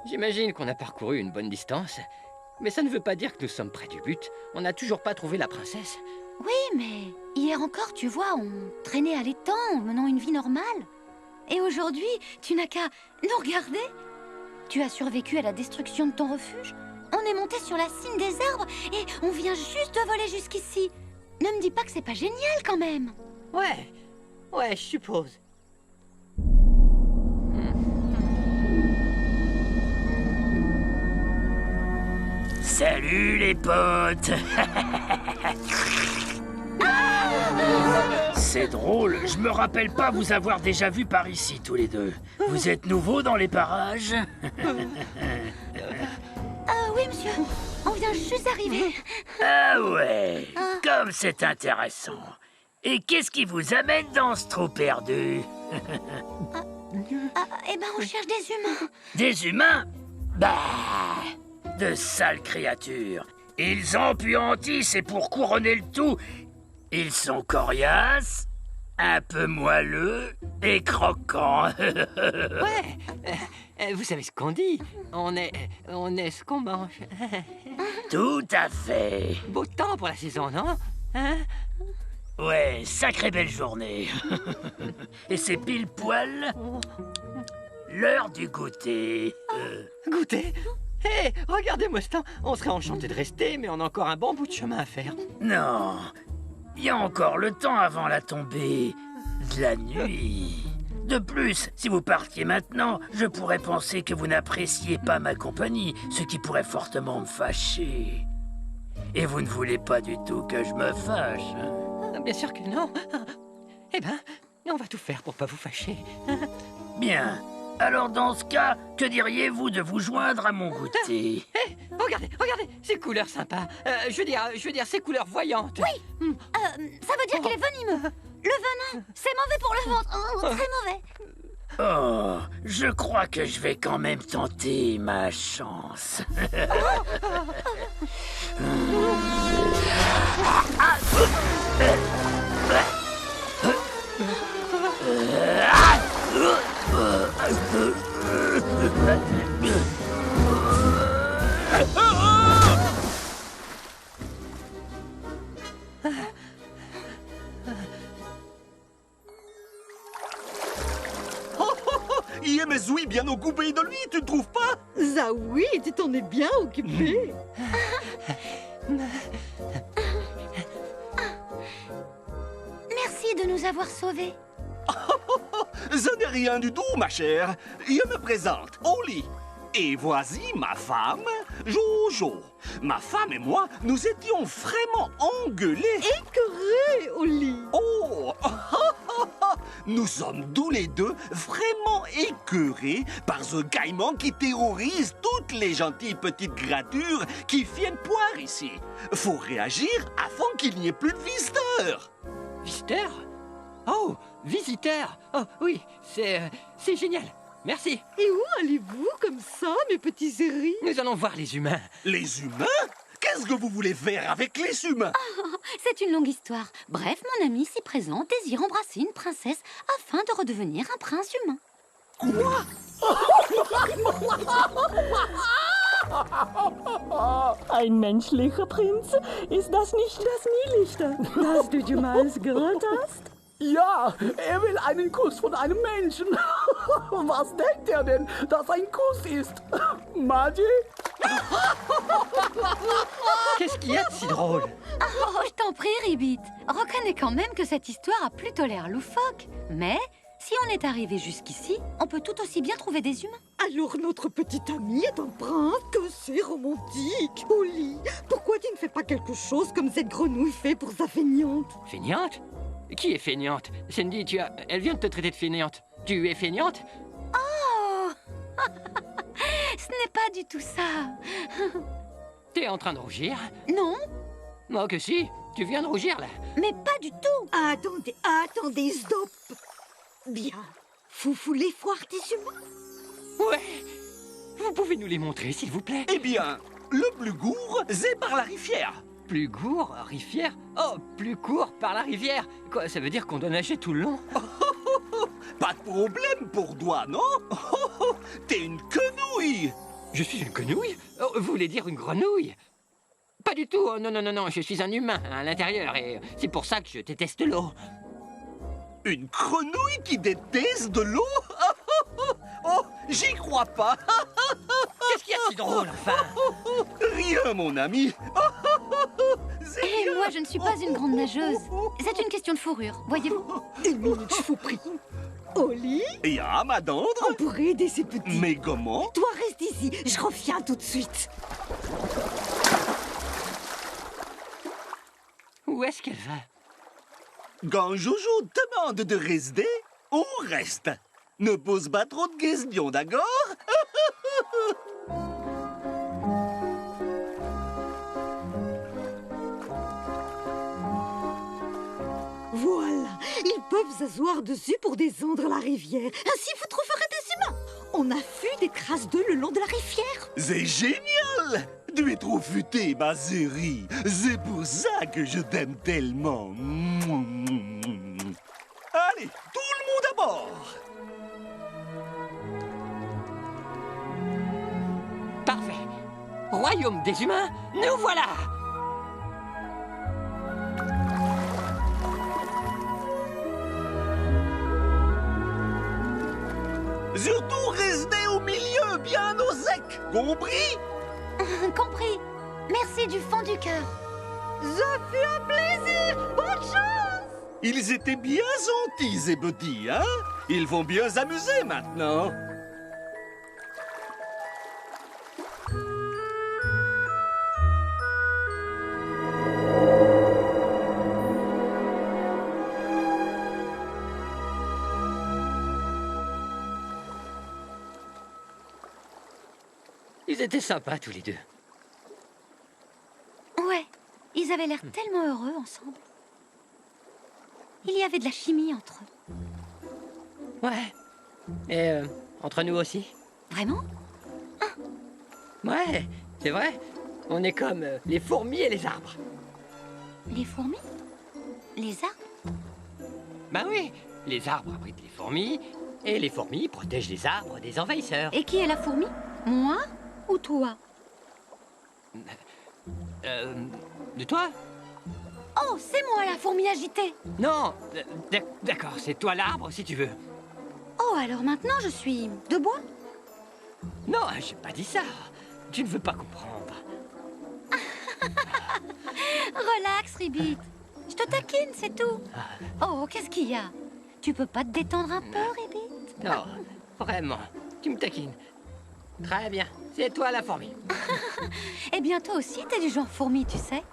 J'imagine qu'on a parcouru une bonne distance, mais ça ne veut pas dire que nous sommes près du but. On n'a toujours pas trouvé la princesse. Oui, mais hier encore, tu vois, on traînait à l'étang, menant une vie normale. Et aujourd'hui, tu n'as qu'à nous regarder. Tu as survécu à la destruction de ton refuge. On est monté sur la cime des arbres et on vient juste de voler jusqu'ici. Ne me dis pas que c'est pas génial quand même. Ouais, je suppose. Salut les potes. C'est drôle, je me rappelle pas vous avoir déjà vu par ici tous les deux. Vous êtes nouveaux dans les parages? Oui, monsieur. On vient juste d'arriver. Ah ouais, comme c'est intéressant. Et qu'est-ce qui vous amène dans ce trou perdu? Eh ben, on cherche des humains. Des humains? Bah, de sales créatures. Ils empuantissent et pour couronner le tout, ils sont coriaces, un peu moelleux et croquants. Ouais, vous savez ce qu'on dit. On est ce qu'on mange. Tout à fait. Beau temps pour la saison, non? Hein? Ouais, sacrée belle journée. Et c'est pile poil l'heure du goûter. Goûter? Hé, regardez-moi ce temps. On serait enchanté de rester, mais on a encore un bon bout de chemin à faire. Non, il y a encore le temps avant la tombée de la nuit. De plus, si vous partiez maintenant, je pourrais penser que vous n'appréciez pas ma compagnie, ce qui pourrait fortement me fâcher. Et vous ne voulez pas du tout que je me fâche. Bien sûr que non. Eh ben, on va tout faire pour pas vous fâcher. Bien. Alors dans ce cas, que diriez-vous de vous joindre à mon goûter? Hé, regardez, ces couleurs sympas. Je veux dire, ces couleurs voyantes. Oui, ça veut dire qu'il est venimeux. Le venin, c'est mauvais pour le ventre. Oh, très mauvais. Oh, je crois que je vais quand même tenter ma chance. Yemezui bien occupé de lui, tu ne trouves pas? Ça oui, tu t'en es bien occupé. Merci de nous avoir sauvés. Ce n'est rien du tout, ma chère. Je me présente, Oli. Et voici ma femme, Jojo. Ma femme et moi, nous étions vraiment engueulés. Écœuré au lit. Oh! Nous sommes tous les deux vraiment écœurés par ce caïman qui terrorise toutes les gentilles petites créatures qui viennent poire ici. Faut réagir avant qu'il n'y ait plus de visiteurs. Visiteurs? Oh, visiteurs. Oh oui, c'est génial. Merci. Et où allez-vous comme ça, mes petits héris? Nous allons voir les humains. Les humains? Qu'est-ce que vous voulez faire avec les humains? C'est une longue histoire. Bref, mon ami ici présent désire embrasser une princesse afin de redevenir un prince humain. Quoi? Ein menschlicher Prinz? Ist das nicht das Niedlichste, das du jemals gehört hast? Ja, will einen Kuss von einem Menschen. Was denkt er denn, dass ein Kuss ist? Magic? Qu'est-ce qu'il y a de si drôle? Oh, je t'en prie, Ribbit. Reconnais quand même que cette histoire a plutôt l'air loufoque. Mais si on est arrivé jusqu'ici, on peut tout aussi bien trouver des humains. Alors notre petit ami est un prince? Que c'est romantique. Oli, pourquoi tu ne fais pas quelque chose comme cette grenouille fait pour sa feignante? Feignante? Qui est feignante? Cindy, elle vient de te traiter de feignante. Tu es feignante? Oh ce n'est pas du tout ça. T'es en train de rougir? Non. Moi que si, tu viens de rougir là. Mais pas du tout. Attendez, stop. Bien. Vous voulez voir des humains? Ouais. Vous pouvez nous les montrer, s'il vous plaît? Eh bien, le plus court, c'est par la rivière. Plus court, rivière? Oh, plus court par la rivière. Quoi, ça veut dire qu'on doit nager tout le long? Pas de problème pour toi, non? T'es une quenouille. Je suis une quenouille? Oh, vous voulez dire une grenouille? Pas du tout. Oh, non, je suis un humain à l'intérieur et c'est pour ça que je déteste l'eau. Une grenouille qui déteste de l'eau? Oh, j'y crois pas. Qu'est-ce qu'il y a de si drôle, enfin? Rien, mon ami. Et moi, je ne suis pas une grande nageuse. C'est une question de fourrure, voyez-vous. Une minute, je vous prie. Oli? Ja, ma tante. On pourrait aider ces petits. Mais comment? Toi, reste ici. Je reviens tout de suite. Où est-ce qu'elle va? Quand Jojo demande de rester, on reste. Ne pose pas trop de questions, d'accord? peuvent s'asseoir dessus pour descendre la rivière. Ainsi, vous trouverez des humains. On a vu des traces d'eux le long de la rivière. C'est génial! Tu es trop futée, ma chérie. C'est pour ça que je t'aime tellement. Allez, tout le monde à bord! Parfait. Royaume des humains, nous voilà! Surtout restez au milieu, bien au sec. Compris? Compris. Merci du fond du cœur. Ça fut un plaisir. Bonne chance. Ils étaient bien gentils, ces petits, hein? Ils vont bien s'amuser maintenant. Ils étaient sympas tous les deux. Ouais, ils avaient l'air tellement heureux ensemble. Il y avait de la chimie entre eux. Ouais. Et entre nous aussi. Vraiment? Ouais, c'est vrai. On est comme les fourmis et les arbres. Les fourmis? Les arbres? Bah oui, les arbres abritent les fourmis, et les fourmis protègent les arbres des envahisseurs. Et qui est la fourmi? Moi ou toi? De toi? Oh, c'est moi la fourmi agitée. Non, d'accord, c'est toi l'arbre si tu veux. Oh, alors maintenant je suis de bois? Non, j'ai pas dit ça. Tu ne veux pas comprendre. Relax, Ribbit. Je te taquine, c'est tout. Oh, qu'est-ce qu'il y a? Tu peux pas te détendre un peu, Ribbit? Non, vraiment, tu me taquines. Très bien, c'est toi la fourmi. Eh bien, toi aussi, t'es du genre fourmi, tu sais.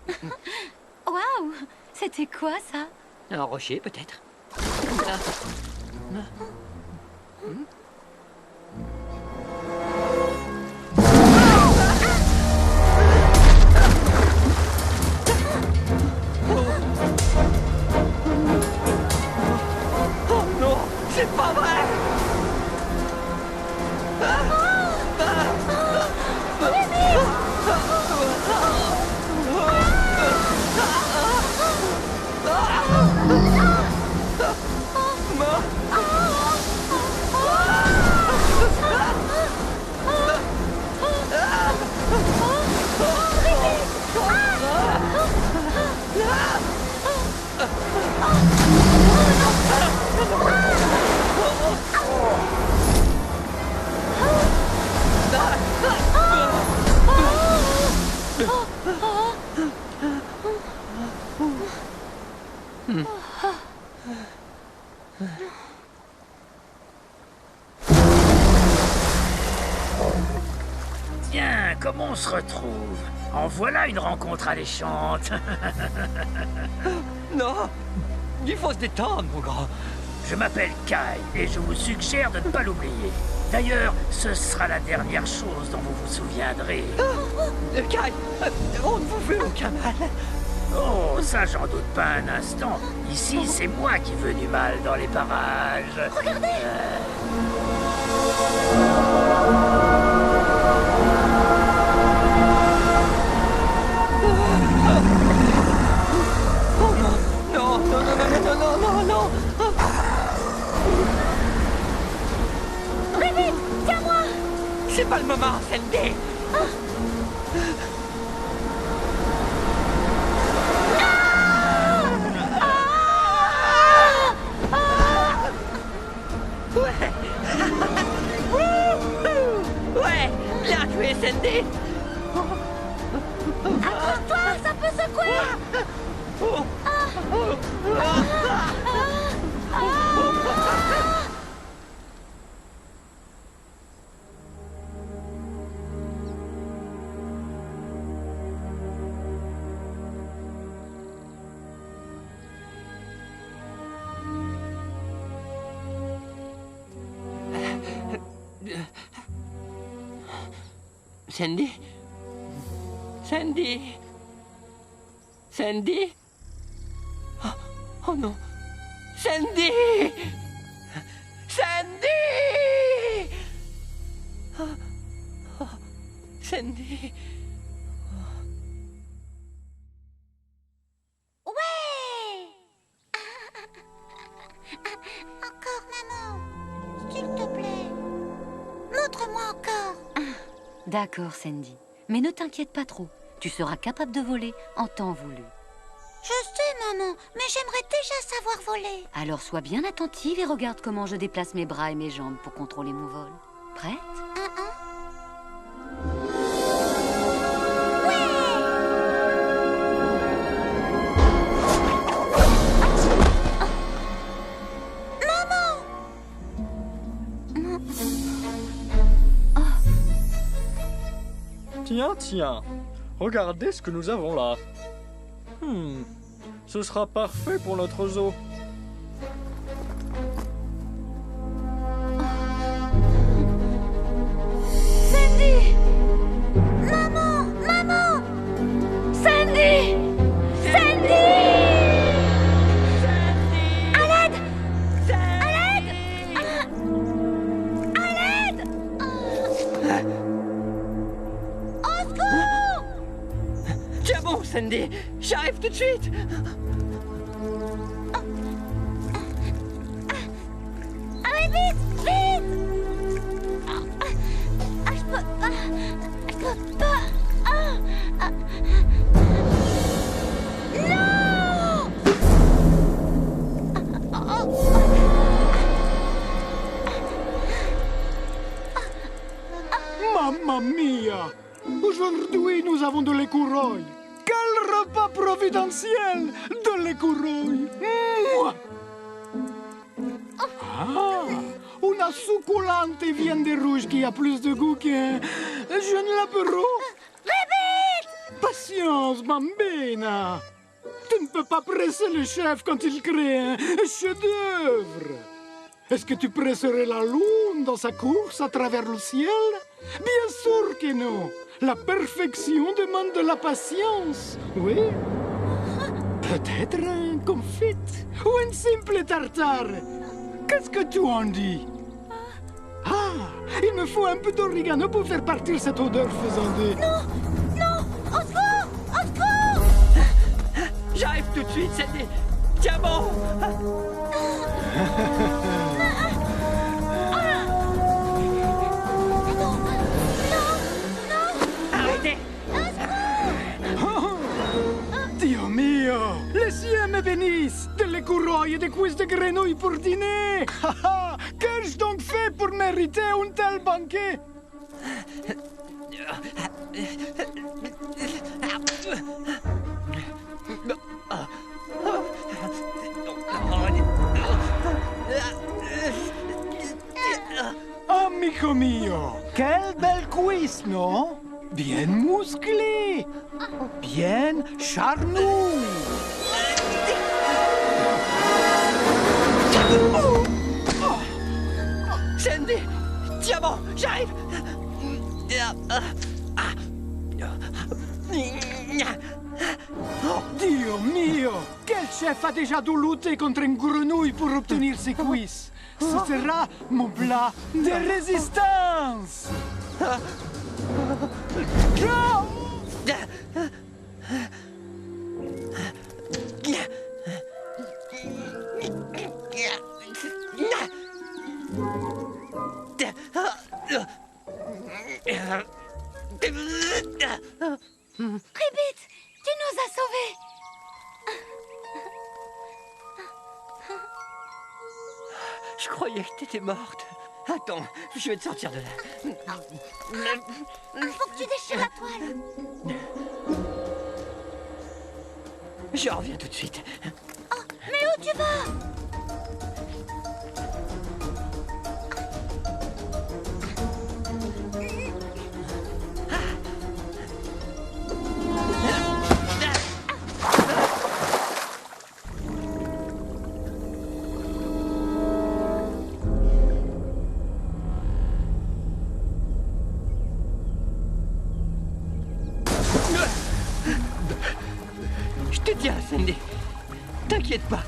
Waouh, c'était quoi ça? Un rocher, peut-être. Oh non, c'est pas vrai! Tiens, comment on se retrouve? En voilà une rencontre alléchante. Non, il faut se détendre, mon grand. Je m'appelle Kai et je vous suggère de ne pas l'oublier. D'ailleurs, ce sera la dernière chose dont vous vous souviendrez. Kai, on ne vous veut aucun mal. Oh, ça j'en doute pas un instant. Ici, c'est moi qui veux du mal dans les parages. Regardez! Oh non, non, non, non, non, non, non, non. Ribbit, tiens-moi! C'est pas le moment, Sandy. Ouais, bien joué, Sandy. Accroche-toi, ça peut secouer! Sandy? Sandy? Sandy? Oh, oh non! Sandy! Sandy! Sandy! Oh, oh, Sandy! Ouais. Encore, maman. S'il te plaît. Montre-moi encore. D'accord, Sandy. Mais ne t'inquiète pas trop. Tu seras capable de voler en temps voulu. Je sais, maman, mais j'aimerais déjà savoir voler. Alors sois bien attentive et regarde comment je déplace mes bras et mes jambes pour contrôler mon vol. Prête? Tiens, tiens. Regardez ce que nous avons là. Ce sera parfait pour notre zoo. Sandy! Maman! Maman! Sandy! Sandy! À l'aide! À l'aide! À l'aide! Au secours! Tiens bon, Sandy, j'arrive tout de suite. Allez, vite! Vite! Je peux pas! Je peux pas! Non! Mamma mia! Aujourd'hui, nous avons de l'écureuil. Quel repas providentiel de l'écureuil! Mouah! Ah! Una succulente viande rouge qui a plus de goût qu'un jeune lapero. Patience, bambina! Tu ne peux pas presser le chef quand il crée un chef-d'œuvre. Est-ce que tu presserais la lune dans sa course à travers le ciel? Bien sûr que non. La perfection demande de la patience. Oui. Peut-être un confit ou un simple tartare. Qu'est-ce que tu en dis? Ah, il me faut un peu d'origano pour faire partir cette odeur faisandée. Non! Non! Au secours! Au secours! J'arrive tout de suite, Sandy. Tiens bon. Arrêtez! Dio mio! Les cieux me bénissent! De l'écureuil et des cuisses de grenouille pour dîner! Qu'ai-je donc fait pour mériter un tel banquet? Amico mio! Quelle belle cuisse, non? Bien musclée! Bien charnouille! Sandy! Tiens bon, j'arrive! Dio mio! Quel chef a déjà dû lutter contre une grenouille pour obtenir ses cuisses? Ce sera mon plat de résistance! Ribbit, tu nous as sauvés. Je croyais que t'étais morte. Attends, je vais te sortir de là. Faut que tu déchires la toile. Je reviens tout de suite. Oh, mais où tu vas? Je te tiens, Sandy. T'inquiète pas.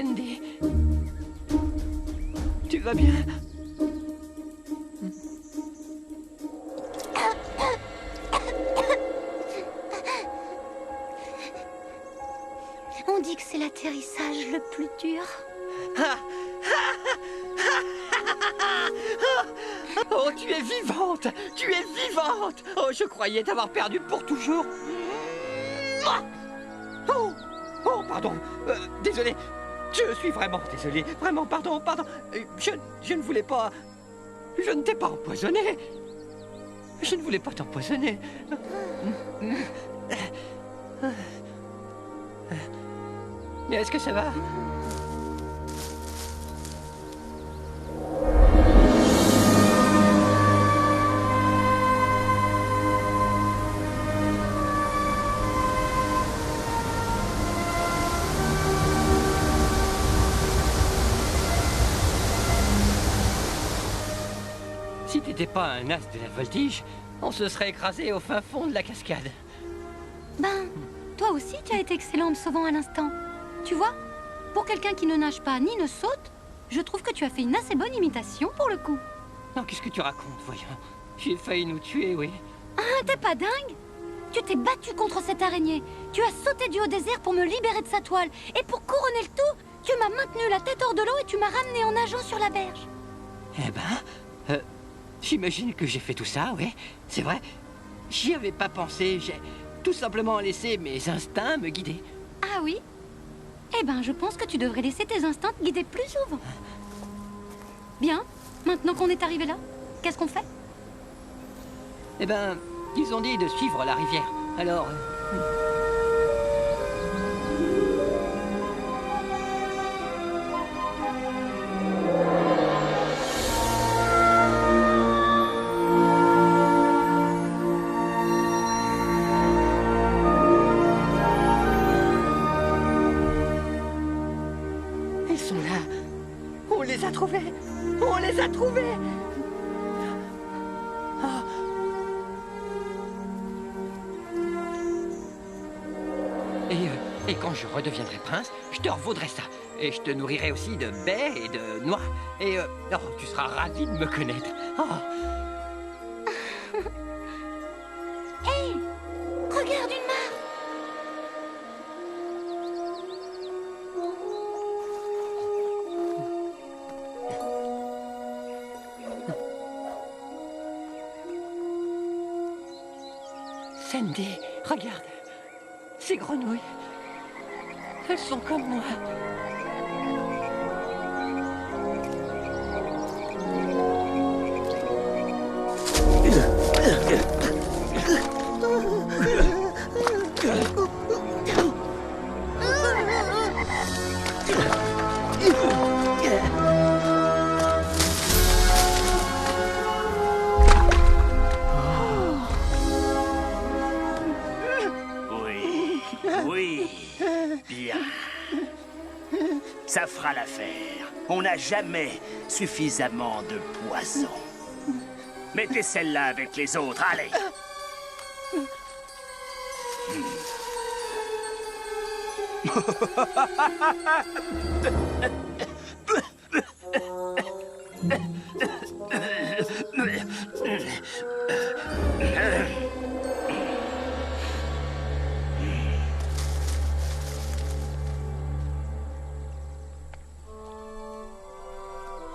Sandy. Tu vas bien? On dit que c'est l'atterrissage le plus dur. Oh, tu es vivante! Tu es vivante! Oh, je croyais t'avoir perdu pour toujours. Oh, oh, pardon. Désolé. Je suis vraiment désolé. Vraiment, pardon. Je ne voulais pas... Je ne t'ai pas empoisonné. Je ne voulais pas t'empoisonner. Mais est-ce que ça va? Si t'étais pas un as de la voltige, on se serait écrasé au fin fond de la cascade. Ben, toi aussi tu as été excellente sauvant à l'instant. Tu vois, pour quelqu'un qui ne nage pas ni ne saute, je trouve que tu as fait une assez bonne imitation pour le coup. Non, qu'est-ce que tu racontes, voyons? J'ai failli nous tuer, oui. Ah, t'es pas dingue? Tu t'es battu contre cette araignée. Tu as sauté du haut désert pour me libérer de sa toile. Et pour couronner le tout, tu m'as maintenu la tête hors de l'eau et tu m'as ramené en nageant sur la berge. Eh ben, j'imagine que j'ai fait tout ça, oui. C'est vrai. J'y avais pas pensé. J'ai tout simplement laissé mes instincts me guider. Ah oui? Eh ben, je pense que tu devrais laisser tes instincts te guider plus souvent. Bien, maintenant qu'on est arrivé là, qu'est-ce qu'on fait? Eh ben, ils ont dit de suivre la rivière. Alors... Ils sont là. On les a trouvés. On les a trouvés. Ah. Et quand je redeviendrai prince, je te revaudrai ça. Et je te nourrirai aussi de baies et de noix. Et oh, tu seras ravi de me connaître. Oh. Hé, regarde une mare. Sandy, regarde. Ces grenouilles. Elles sont comme moi. Oui, bien. Ça fera l'affaire. On n'a jamais suffisamment de poison. Mettez celle-là avec les autres, allez.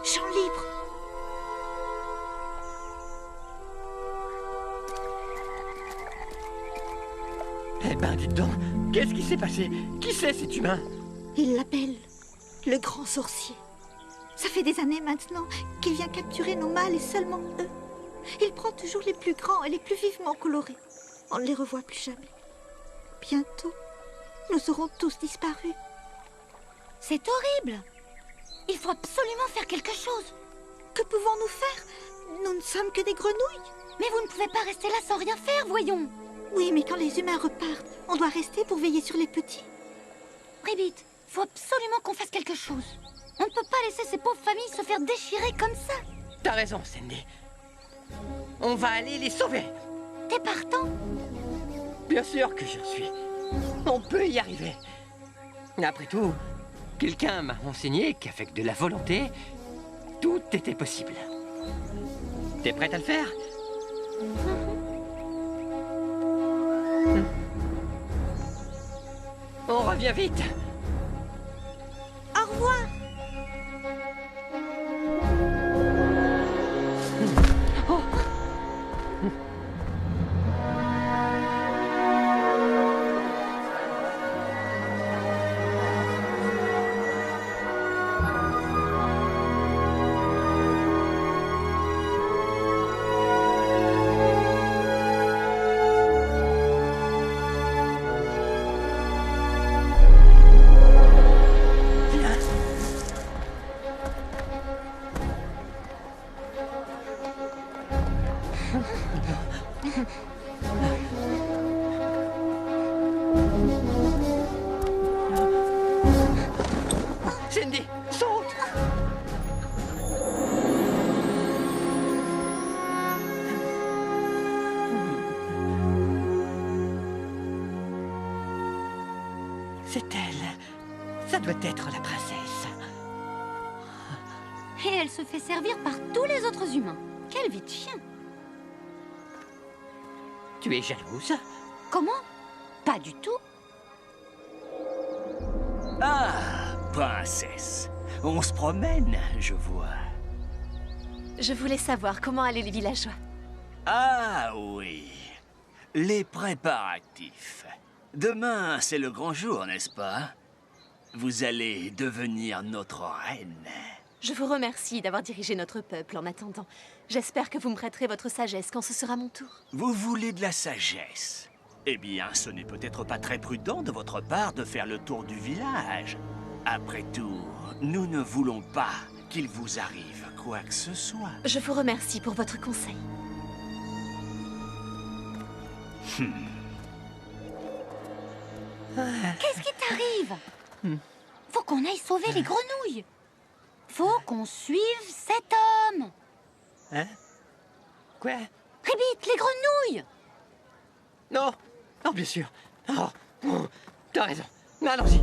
Champ libre. Eh ben, dites donc, qu'est-ce qui s'est passé? Qui c'est cet humain? Il l'appelle le grand sorcier. Ça fait des années maintenant qu'il vient capturer nos mâles et seulement eux. Il prend toujours les plus grands et les plus vivement colorés. On ne les revoit plus jamais. Bientôt, nous aurons tous disparu. C'est horrible. Il faut absolument faire quelque chose. Que pouvons-nous faire? Nous ne sommes que des grenouilles. Mais vous ne pouvez pas rester là sans rien faire, voyons. Oui, mais quand les humains repartent, on doit rester pour veiller sur les petits. Ribbit, faut absolument qu'on fasse quelque chose. On ne peut pas laisser ces pauvres familles se faire déchirer comme ça. T'as raison, Sandy. On va aller les sauver. T'es partant? Bien sûr que je suis. On peut y arriver. Après tout, Quelqu'un m'a enseigné qu'avec de la volonté, tout était possible. T'es prête à le faire? On revient vite. Au revoir. Cindy, saute! C'est elle. Ça doit être la princesse. Et elle se fait servir par tous les autres humains. Quelle vie de chien! Tu es jalouse? Comment? Pas du tout. Ah, princesse. On se promène, je vois. Je voulais savoir comment allaient les villageois. Ah oui, les préparatifs. Demain, c'est le grand jour, n'est-ce pas? Vous allez devenir notre reine. Je vous remercie d'avoir dirigé notre peuple en attendant. J'espère que vous me prêterez votre sagesse quand ce sera mon tour. Vous voulez de la sagesse? Eh bien, ce n'est peut-être pas très prudent de votre part de faire le tour du village. Après tout, nous ne voulons pas qu'il vous arrive quoi que ce soit. Je vous remercie pour votre conseil. Qu'est-ce qui t'arrive? Faut qu'on aille sauver les grenouilles. Faut qu'on suive cet homme. Hein? Quoi? Ribbit, les grenouilles! Non! Non, bien sûr! Oh, t'as raison! Allons-y!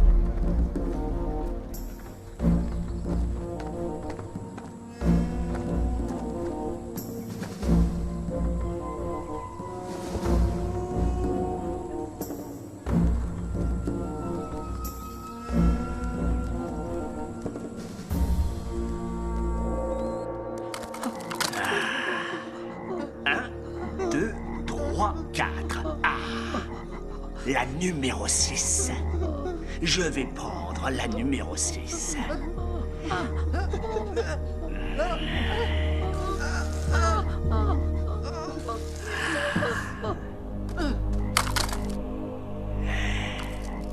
La numéro 6. Je vais prendre la numéro 6.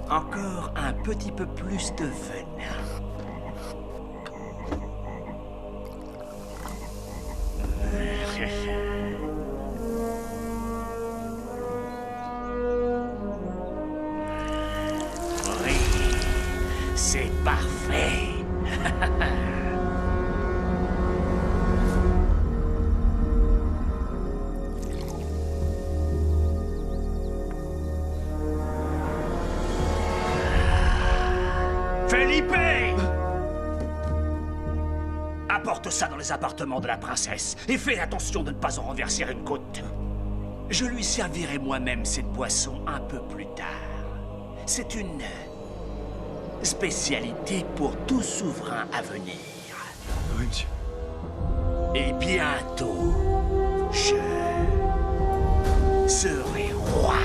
Encore un petit peu plus de venin. C'est parfait. Felipe! Apporte ça dans les appartements de la princesse et fais attention de ne pas en renverser une goutte. Je lui servirai moi-même cette boisson un peu plus tard. C'est une spécialité pour tout souverain à venir. Oui, monsieur. Et bientôt, je serai roi.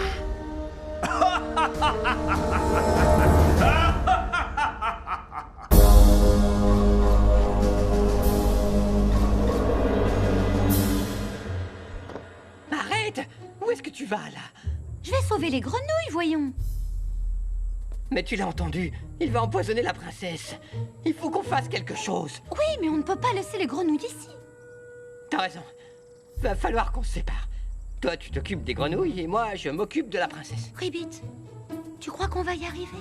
Arrête! Où est-ce que tu vas, là? Je vais sauver les grenouilles, voyons. Mais tu l'as entendu, il va empoisonner la princesse. Il faut qu'on fasse quelque chose. Oui, mais on ne peut pas laisser les grenouilles ici. T'as raison. Va falloir qu'on se sépare. Toi, tu t'occupes des grenouilles et moi, je m'occupe de la princesse. Ribbit, tu crois qu'on va y arriver?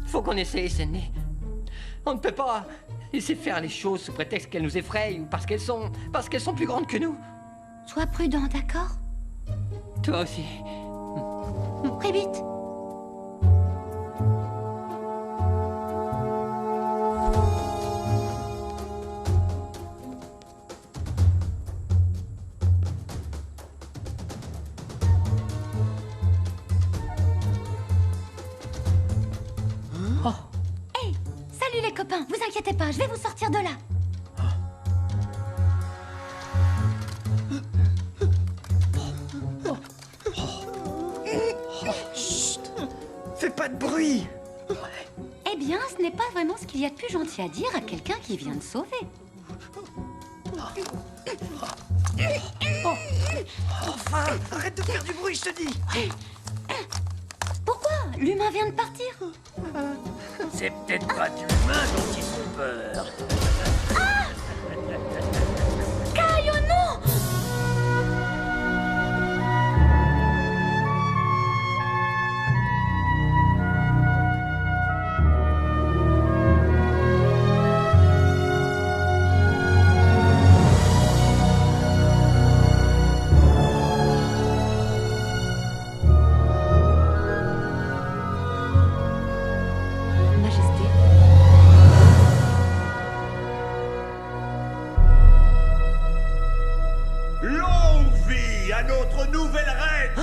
Faut qu'on essaye, Sydney. On ne peut pas laisser faire les choses sous prétexte qu'elles nous effrayent ou parce qu'elles sont plus grandes que nous. Sois prudent, d'accord? Toi aussi. Ribbit. copains, vous inquiétez pas, je vais vous sortir de là. Chut! Fais pas de bruit! Eh bien, ce n'est pas vraiment ce qu'il y a de plus gentil à dire à quelqu'un qui vient de sauver. Enfin, arrête de faire du bruit, je te dis! Pourquoi? L'humain vient de partir. C'est peut-être pas de l'humain dont ils ont peur. Caillou, non! Majesté. Longue vie à notre nouvelle reine!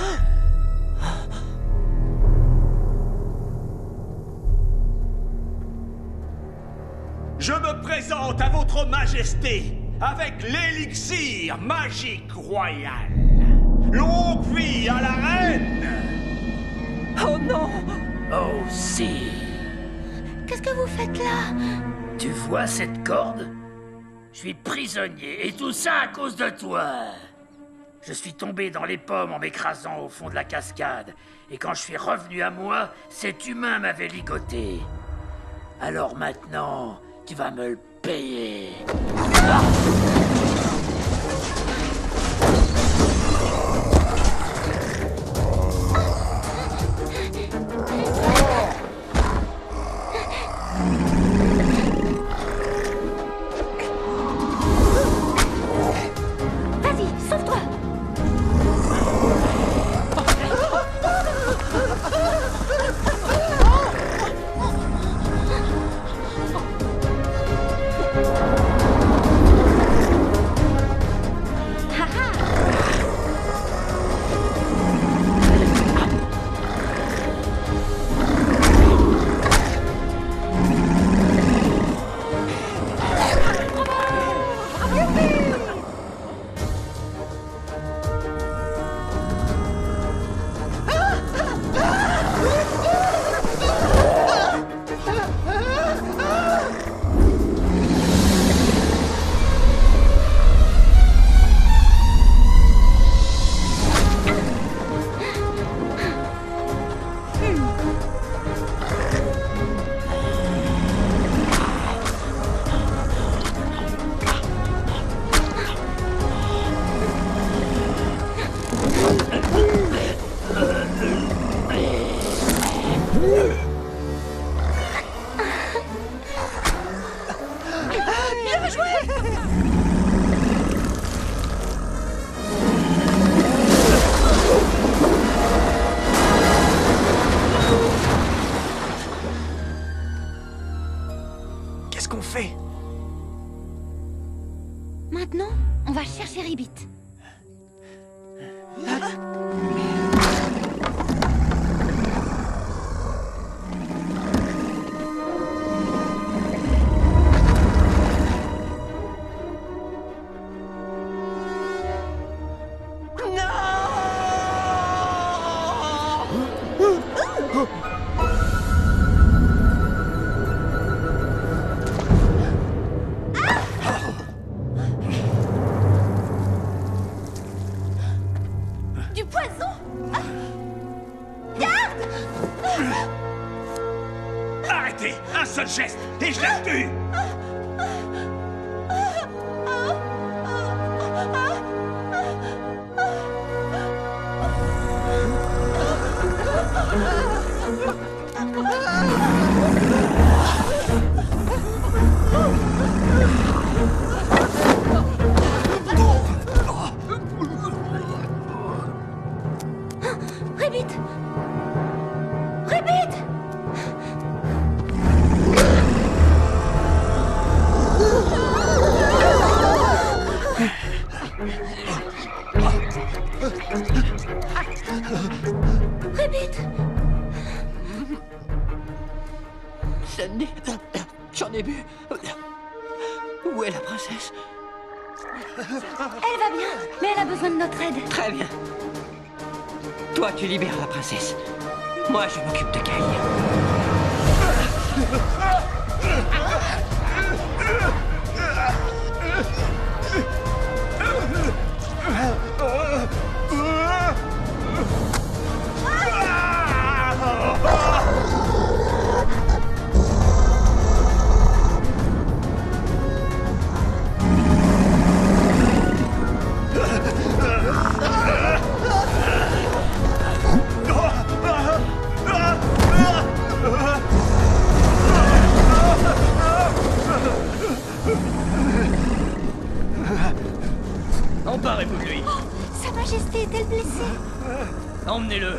Je me présente à votre majesté avec l'élixir magique royal. Longue vie à la reine! Oh non! Oh si! Qu'est-ce que vous faites là? Tu vois cette corde? Je suis prisonnier et tout ça à cause de toi. Je suis tombé dans les pommes en m'écrasant au fond de la cascade. Et quand je suis revenu à moi, cet humain m'avait ligoté. Alors maintenant, tu vas me le payer. Vas-y, sauve-toi! Bien joué! Qu'est-ce qu'on fait? Maintenant, on va chercher Ribbit. Du poison! Arrêtez! Un seul geste et je la tue! Ribbit! Ribbit! Ribbit! Ce n'est J'en ai bu. Où est la princesse? Elle va bien, mais elle a besoin de notre aide. Très bien. Toi, tu libères la princesse. Moi, je m'occupe de Kay. Emparez-vous de lui. Oh, Sa Majesté est-elle blessée? Emmenez-le.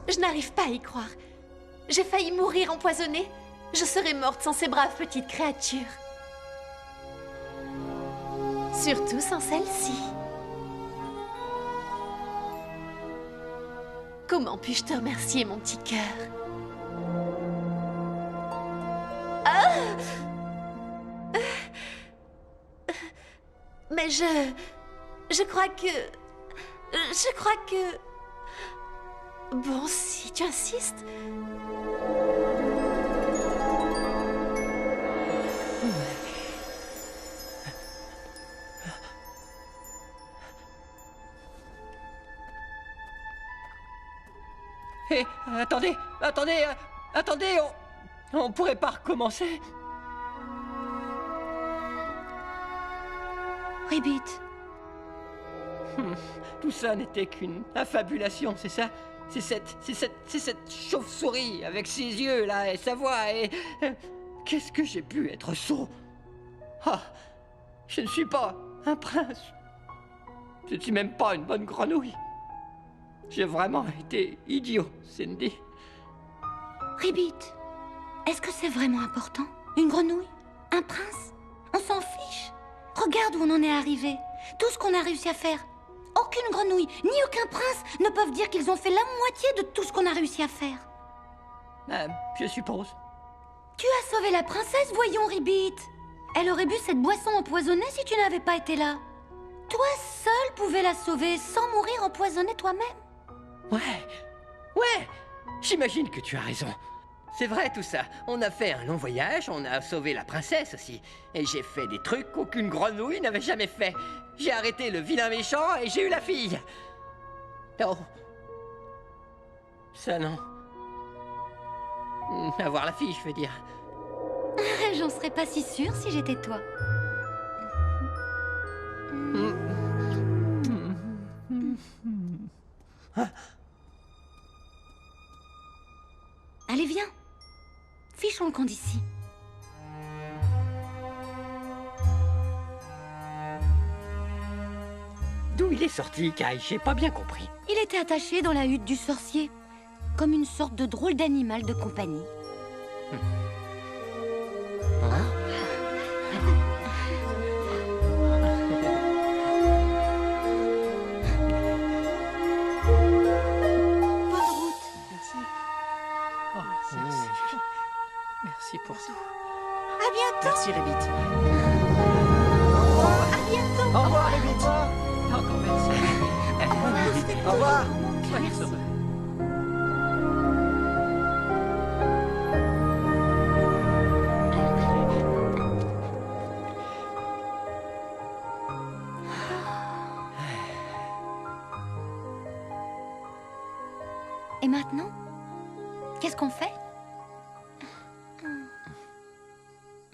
Je n'arrive pas à y croire. J'ai failli mourir empoisonnée. Je serais morte sans ces braves petites créatures. Surtout sans celle-ci. Comment puis-je te remercier, mon petit cœur? Ah! Mais je crois que... Bon, si tu insistes... Hé, attendez, on pourrait pas recommencer? Ribbit. Tout ça n'était qu'une affabulation, c'est ça? C'est cette chauve-souris avec ses yeux là et sa voix et... Qu'est-ce que j'ai pu être sot? Ah, je ne suis pas un prince. Je ne suis même pas une bonne grenouille. J'ai vraiment été idiot, Cindy. Ribbit, est-ce que c'est vraiment important? Une grenouille? Un prince? On s'en fiche. Regarde où on en est arrivé. Tout ce qu'on a réussi à faire. Aucune grenouille, ni aucun prince ne peuvent dire qu'ils ont fait la moitié de tout ce qu'on a réussi à faire. Je suppose. Tu as sauvé la princesse, voyons, Ribbit. Elle aurait bu cette boisson empoisonnée si tu n'avais pas été là. Toi seul pouvais la sauver sans mourir empoisonné toi-même. Ouais, j'imagine que tu as raison. C'est vrai tout ça. On a fait un long voyage, on a sauvé la princesse aussi. Et j'ai fait des trucs qu'aucune grenouille n'avait jamais fait. J'ai arrêté le vilain méchant et j'ai eu la fille. Oh. Ça non. Avoir la fille, je veux dire. J'en serais pas si sûre si j'étais toi. Allez, viens. Fichons le camp d'ici. D'où il est sorti, Kay? J'ai pas bien compris. Il était attaché dans la hutte du sorcier, comme une sorte de drôle d'animal de compagnie. Merci pour tout. À bientôt. Merci, Ribbit. À bientôt. Au revoir, Ribbit. Encore merci. Au revoir. Soyez heureux. Et maintenant, qu'est-ce qu'on fait?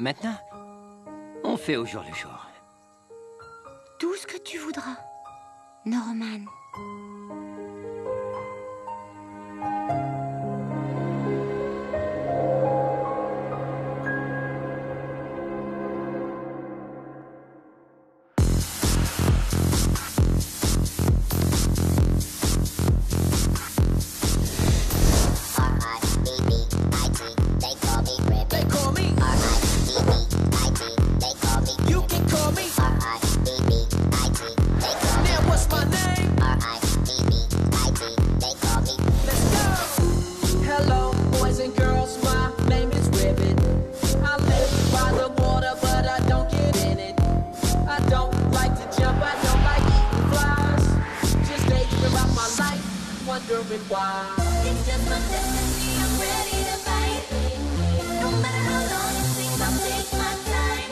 Maintenant, on fait au jour le jour. Tout ce que tu voudras, Norman. You can call me R-I-B-B-I-T. Now what's my name? R-I-B-B-I-T. wondering why. It's just my destiny, I'm ready to fight. No matter how long it takes, I'll take my time.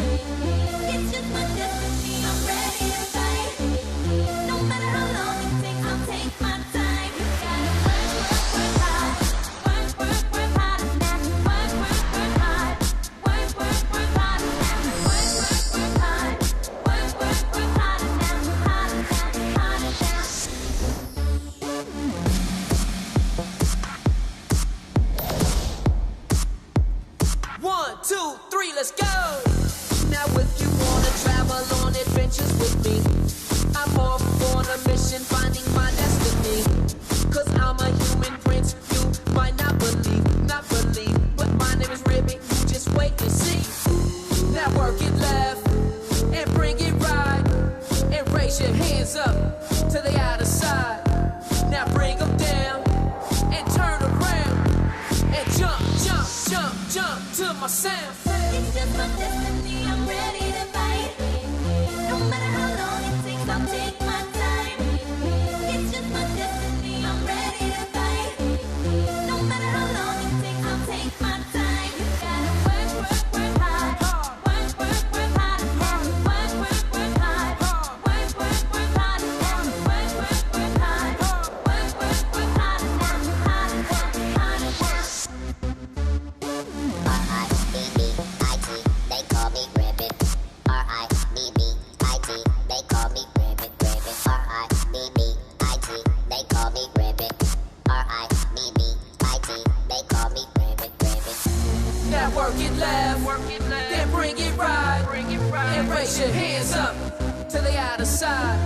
It's just my destiny, I'm ready to fight. No matter how long it takes, I'll take my time. Gotta work hard. Work hard now. Work hard. Work hard now. Work hard. Work hard now. Harder now. 1, 2, 3, let's go! Now if you wanna travel on adventures with me, I'm off on a mission finding my destiny. Cause I'm a human prince, you might not believe, but my name is Ribby, you just wait and see. Now work it left, and bring it right, and raise your hands up to the outer side. Now bring them down, and turn around, and jump, jump, jump, jump to my sound. It's just my destiny, I'm ready to fight. No matter how long it takes, I'll take my time. It's just my destiny, I'm ready to fight. No matter how long it takes, I'll take my time. Gotta work hard. Work hard now. Work hard. Work hard now. Work hard. Work hard now. Harder R-I-B-B-I-T, they call me Ribbit. R-I-B-B-I-T, they call me Ribbit, Ribbit. R-I-B-B-I-T, they call me Ribbit. R-I-B-B-I-T, they call me Ribbit, Ribbit. Now work it left, then bring it right, and raise your hands up to the outer side.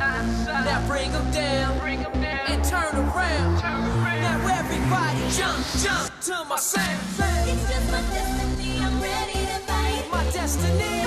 Now bring them down, and turn around. Now everybody jump, jump to my sound. It's just my destiny, I'm ready to fight. My destiny.